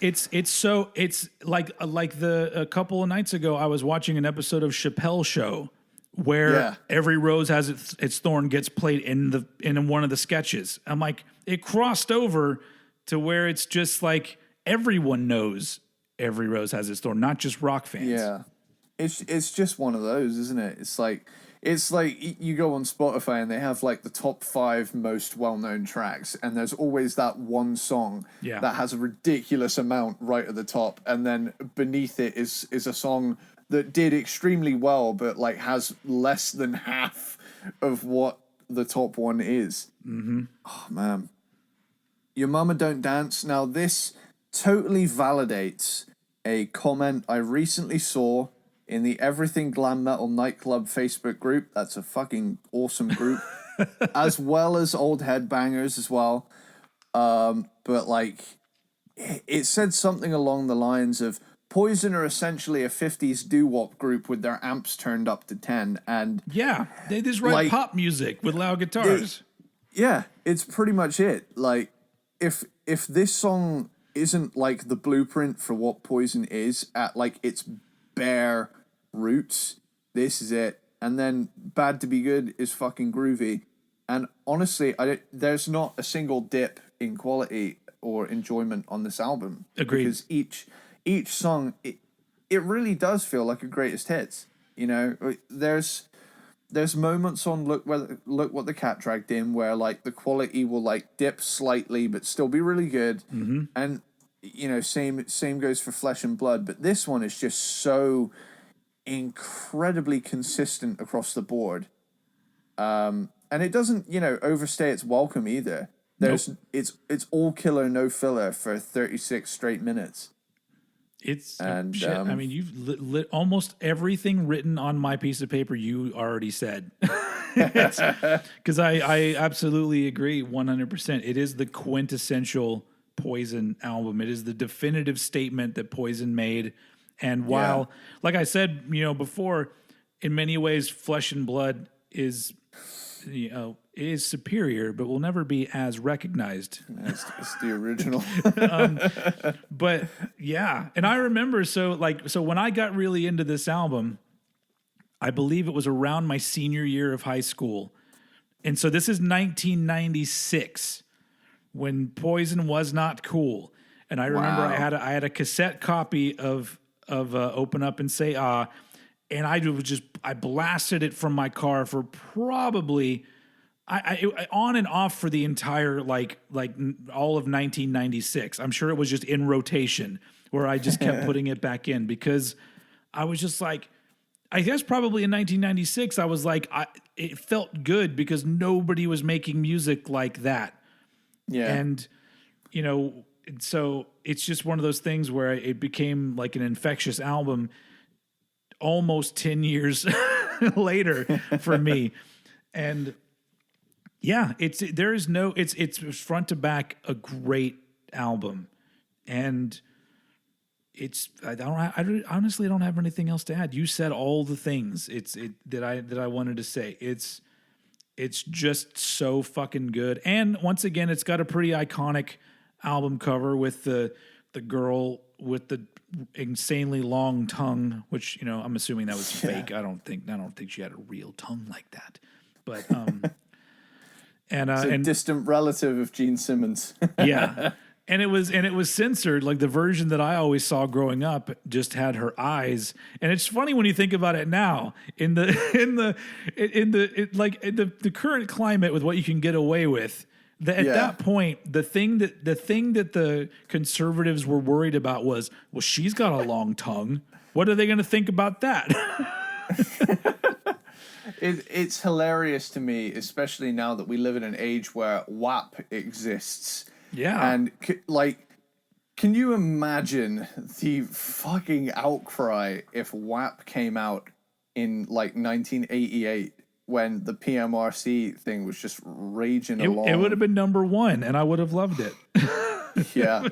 like a couple of nights ago, I was watching an episode of Chappelle's Show where Every Rose Has Its Thorn gets played in one of the sketches. I'm like, it crossed over to where it's just like everyone knows Every Rose Has Its Thorn, not just rock fans. Yeah. It's just one of those, isn't it? It's like you go on Spotify and they have like the top 5 most well-known tracks, and there's always that one song that has a ridiculous amount right at the top, and then beneath it is a song that did extremely well, but like has less than half of what the top one is. Mm-hmm. Oh man, Your Mama Don't Dance. Now this totally validates a comment I recently saw in the Everything Glam Metal Nightclub Facebook group. That's a fucking awesome group. As well as Old Headbangers as well. But like, it said something along the lines of, Poison are essentially a 50s doo-wop group with their amps turned up to 10. And yeah, they just write like, pop music with loud guitars. It's pretty much it. Like, if this song isn't like the blueprint for what Poison is at like its bare roots. This is it. And then Bad to Be Good is fucking groovy. And honestly, there's not a single dip in quality or enjoyment on this album. Agreed. Because each song, it really does feel like a greatest hits. You know, there's moments on Look What the Cat Dragged In where like the quality will like dip slightly but still be really good. Mm-hmm. And you know, same goes for Flesh and Blood, but this one is just so incredibly consistent across the board. And it doesn't, you know, overstay its welcome either. It's all killer, no filler for 36 straight minutes. It's shit. I mean, you've lit almost everything written on my piece of paper you already said. Because I absolutely agree 100%. It is the quintessential Poison album. It is the definitive statement that Poison made. And while, like I said, you know, before, in many ways, Flesh and Blood is, you know, is superior, but will never be as recognized. It's the original. But yeah, and I remember, so when I got really into this album, I believe it was around my senior year of high school. And so this is 1996 when Poison was not cool. And I remember I had a cassette copy of Open Up and Say Ah, and I blasted it from my car for probably I on and off for the entire like all of 1996. I'm sure it was just in rotation where I just kept putting it back in because I was just like, I guess probably in 1996 I was like, it felt good because nobody was making music like that. Yeah. And you know, so it's just one of those things where it became like an infectious album almost 10 years later for me. And yeah, it's front to back a great album. And I honestly don't have anything else to add. You said all the things that I wanted to say. It's just so fucking good. And once again, it's got a pretty iconic album cover with the girl with the insanely long tongue, which, you know, I'm assuming that was fake. I don't think she had a real tongue like that. But and it's a distant relative of Gene Simmons. Yeah. And it was censored. Like the version that I always saw growing up just had her eyes. And it's funny when you think about it now in the current climate with what you can get away with. At that point, the thing that the conservatives were worried about was, well, she's got a long tongue. What are they going to think about that? It's hilarious to me, especially now that we live in an age where WAP exists. Yeah. And, like, can you imagine the fucking outcry if WAP came out in, like, 1988 when the PMRC thing was just raging along? It would have been number one, and I would have loved it. Yeah.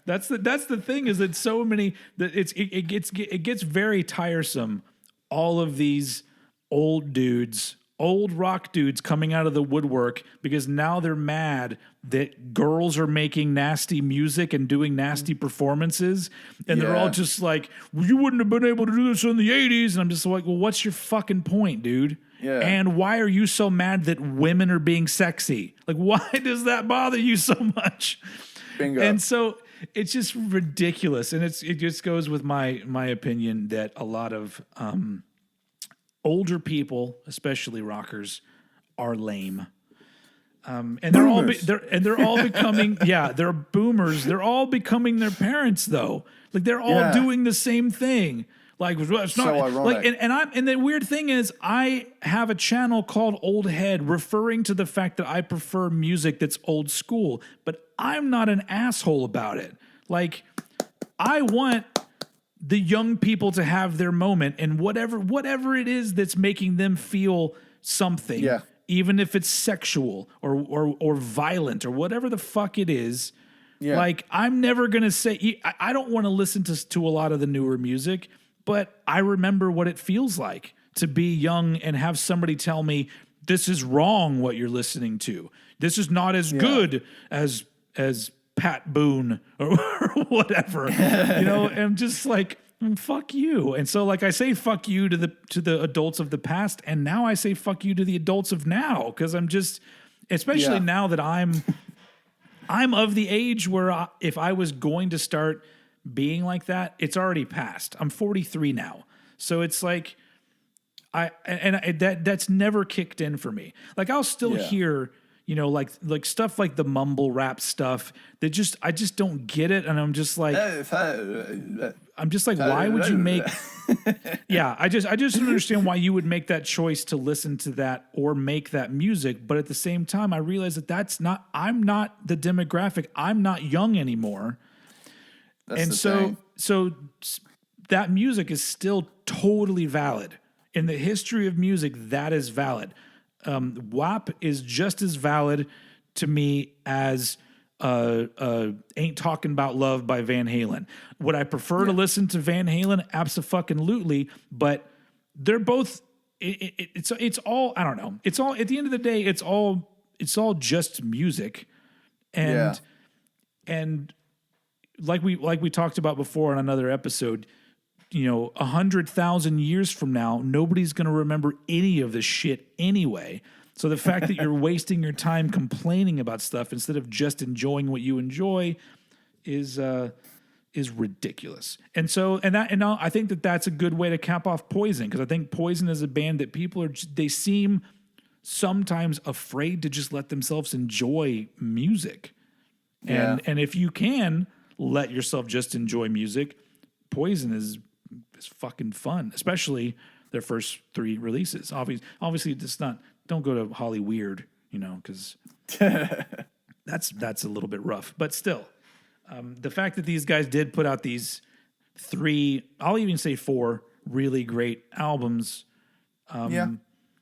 That's the thing is that so many that it gets very tiresome. All of these old rock dudes coming out of the woodwork because now they're mad that girls are making nasty music and doing nasty performances. And they're all just like, well, you wouldn't have been able to do this in the 80s. And I'm just like, well, what's your fucking point, dude? Yeah. And why are you so mad that women are being sexy? Like, why does that bother you so much? Bingo. And so it's just ridiculous. And it just goes with my opinion that a lot of older people, especially rockers, are lame. And they're all becoming they're boomers. They're all becoming their parents though. Like they're all doing the same thing. Like it's not so ironic. Like and the weird thing is I have a channel called Old Head referring to the fact that I prefer music that's old school, but I'm not an asshole about it. Like I want the young people to have their moment and whatever it is that's making them feel something, even if it's sexual or violent or whatever the fuck it is. Yeah. Like I'm never going to say, I don't want to listen to a lot of the newer music, but I remember what it feels like to be young and have somebody tell me this is wrong what you're listening to. This is not as good as Pat Boone or whatever, you know, and I'm just like, fuck you. And so like I say fuck you to the adults of the past, and now I say fuck you to the adults of now, because I'm just, especially now that I'm of the age where if I was going to start being like that, it's already past. I'm 43 now. So it's like that's never kicked in for me. Like I'll still hear, you know, like stuff like the mumble rap stuff that I just don't get it, and I'm just like why would you make I just don't understand why you would make that choice to listen to that or make that music. But at the same time, I realize that I'm not the demographic. I'm not young anymore. And so that music is still totally valid. In the history of music, that is valid. WAP is just as valid to me as Ain't Talking About Love by Van Halen. Would I prefer to listen to Van Halen? Abso-fucking-lutely, but they're both, it's all, I don't know. It's all, at the end of the day, it's all just music. And like we talked about before on another episode, you know, 100,000 years from now, nobody's going to remember any of this shit anyway. So the fact that you're wasting your time complaining about stuff instead of just enjoying what you enjoy is ridiculous. And so, I think that's a good way to cap off Poison, because I think Poison is a band that they seem sometimes afraid to just let themselves enjoy music. And if you can let yourself just enjoy music, Poison is fucking fun, especially their first 3 releases. Obviously, it's not. Don't go to Holly Weird, you know, because that's a little bit rough. But still, the fact that these guys did put out these 3, I'll even say 4 really great albums.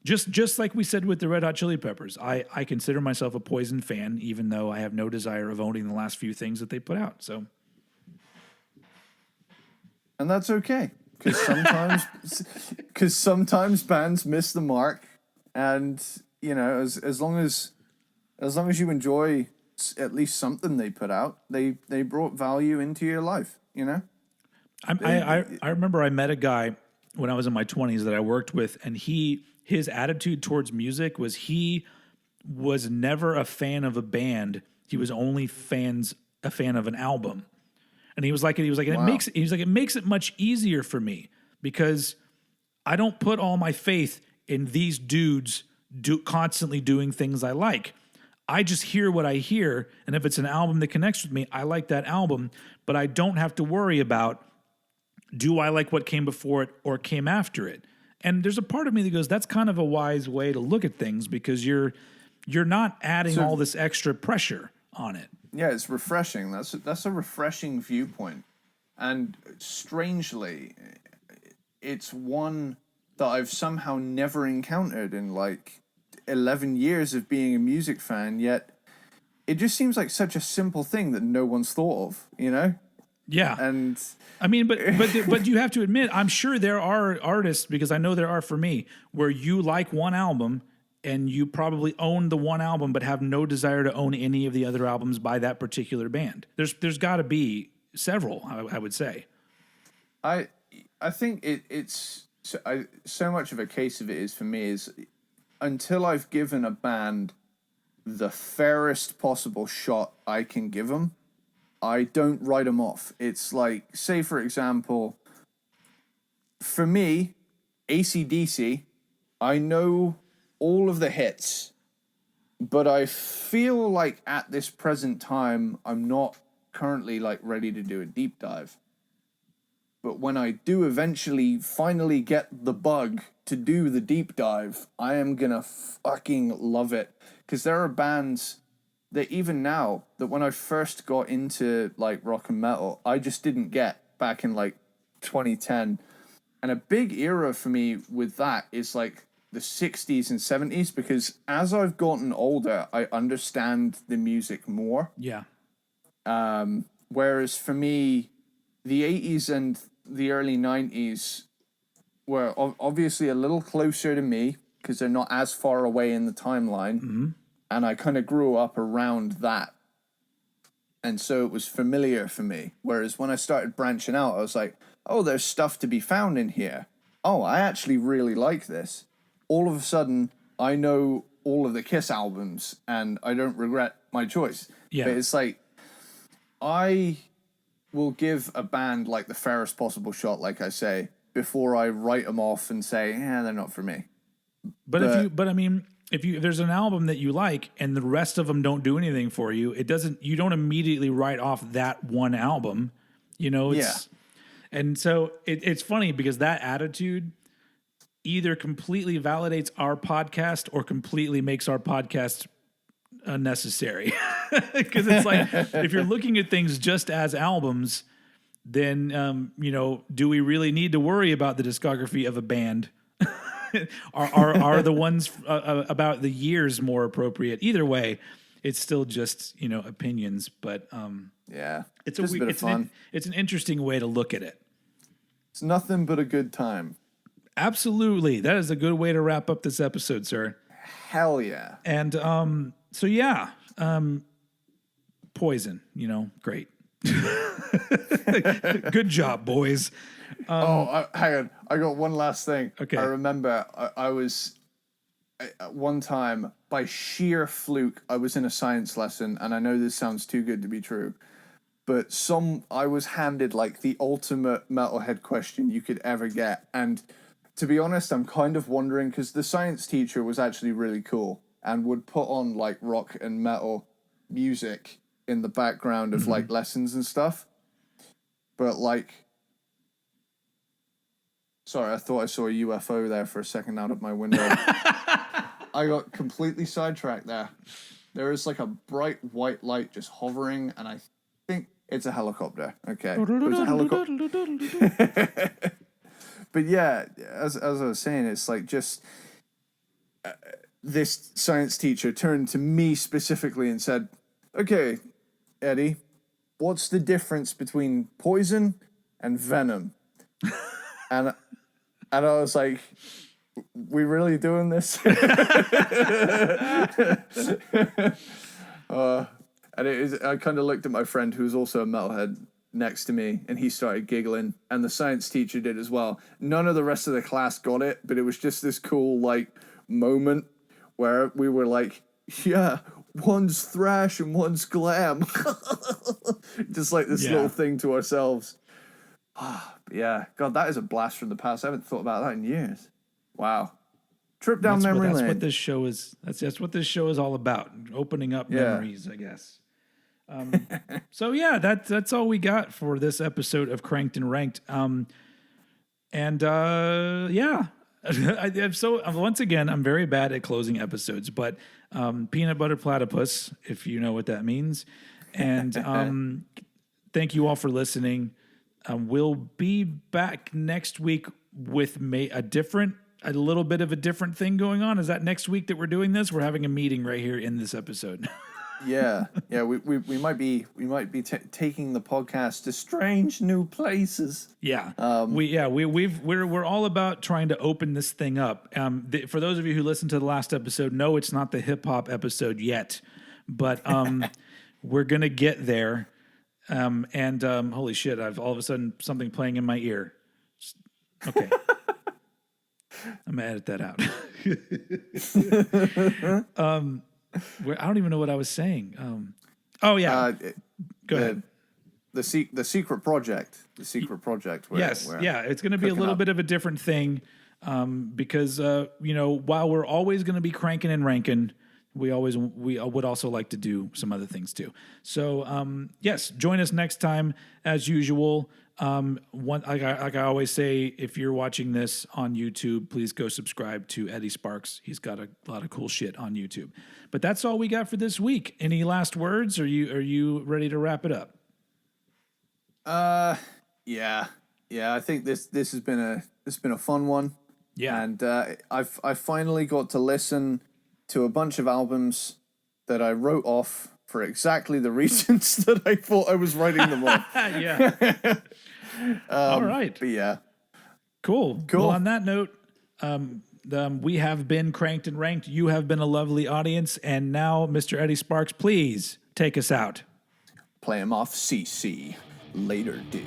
Just like we said with the Red Hot Chili Peppers, I consider myself a Poison fan, even though I have no desire of owning the last few things that they put out. So, and that's okay, because sometimes bands miss the mark, and you know, as long as you enjoy at least something they put out, they brought value into your life. You know, I remember I met a guy when I was in my 20s that I worked with, and his attitude towards music was he was never a fan of a band. He was only a fan of an album. And he was like, wow. It makes it much easier for me because I don't put all my faith in these dudes constantly doing things I like. I just hear what I hear, and if it's an album that connects with me, I like that album, but I don't have to worry about, do I like what came before it or came after it? And there's a part of me that goes, that's kind of a wise way to look at things, because you're not adding all this extra pressure on it. Yeah, it's refreshing. That's a refreshing viewpoint. And strangely, it's one that I've somehow never encountered in like 11 years of being a music fan, yet it just seems like such a simple thing that no one's thought of, you know? Yeah. And I mean, but you have to admit, I'm sure there are artists, because I know there are for me, where you like one album and you probably own the one album but have no desire to own any of the other albums by that particular band. There's got to be several, I would say. I think it's so much of a case of it is, for me, is until I've given a band the fairest possible shot I can give them, I don't write them off. It's like, say, for example, for me, AC/DC, I know all of the hits, but I feel like at this present time, I'm not currently like ready to do a deep dive. But when I do eventually finally get the bug to do the deep dive, I am gonna fucking love it. Because there are bands that even now, that when I first got into like rock and metal, I just didn't get back in like 2010. And a big era for me with that is like the 60s and 70s, because as I've gotten older, I understand the music more. Yeah. Whereas for me, the 80s and the early 90s were obviously a little closer to me because they're not as far away in the timeline. Mm-hmm. And I kind of grew up around that. And so it was familiar for me. Whereas when I started branching out, I was like, oh, there's stuff to be found in here. Oh, I actually really like this. All of a sudden, I know all of the Kiss albums, and I don't regret my choice. Yeah. But it's like, I will give a band like the fairest possible shot, like I say, before I write them off and say, yeah, they're not for me. But if there's an album that you like and the rest of them don't do anything for you, you don't immediately write off that one album, And so it's funny because that attitude either completely validates our podcast or completely makes our podcast unnecessary. Because it's like, if you're looking at things just as albums, then, do we really need to worry about the discography of a band? are the ones about the years more appropriate? Either way, it's still just opinions. But it's a bit of fun. It's an interesting way to look at it. It's nothing but a good time. Absolutely, that is a good way to wrap up this episode, sir. Hell yeah! And Poison. Great. Good job, boys. Hang on. I got one last thing. Okay. I remember I was one time, by sheer fluke, I was in a science lesson, and I know this sounds too good to be true, but I was handed like the ultimate metalhead question you could ever get. And to be honest, I'm kind of wondering, because the science teacher was actually really cool and would put on like rock and metal music in the background of like lessons and stuff. But like, sorry, I thought I saw a UFO there for a second out of my window. I got completely sidetracked there. There is like a bright white light just hovering, and I think it's a helicopter. Okay. It was a helicopter. But yeah, as I was saying, it's like just this science teacher turned to me specifically and said, okay, Eddie, what's the difference between poison and venom? and I was like, we really doing this? I kind of looked at my friend who was also a metalhead next to me, and he started giggling, and the science teacher did as well. None of the rest of the class got it, but it was just this cool like moment where we were like, yeah, one's thrash and one's glam. Just like this little thing to ourselves. Yeah, God, that is a blast from the past. I haven't thought about that in years. Wow. Trip down memory lane. That's what this show is. That's what this show is all about. Opening up memories, I guess. So yeah, that's all we got for this episode of Cranked and Ranked. So once again, I'm very bad at closing episodes, but peanut butter platypus, if you know what that means. And thank you all for listening. We'll be back next week with a little bit of a different thing going on. Is that next week that we're doing this? We're having a meeting right here in this episode. Yeah. We might be taking the podcast to strange new places. Yeah. We're all about trying to open this thing up. For those of you who listened to the last episode, no, it's not the hip hop episode yet, but we're gonna get there. Holy shit! I've all of a sudden something playing in my ear. Okay. I'm gonna edit that out. I don't even know what I was saying. Go ahead. The secret project. The secret project. It's going to be a little bit of a different thing because while we're always going to be cranking and ranking, we would also like to do some other things too. So yes, join us next time as usual. Like I always say, if you're watching this on YouTube, please go subscribe to Eddie Sparxx. He's got a lot of cool shit on YouTube. But that's all we got for this week. Any last words? Are you ready to wrap it up? Yeah. I think this has been a fun one. Yeah, and I finally got to listen to a bunch of albums that I wrote off for exactly the reasons that I thought I was writing them off. Yeah. All right. But yeah. Cool. Well, on that note, we have been Cranked and Ranked. You have been a lovely audience. And now, Mr. Eddie Sparxx, please take us out. Play him off CC. Later, dude.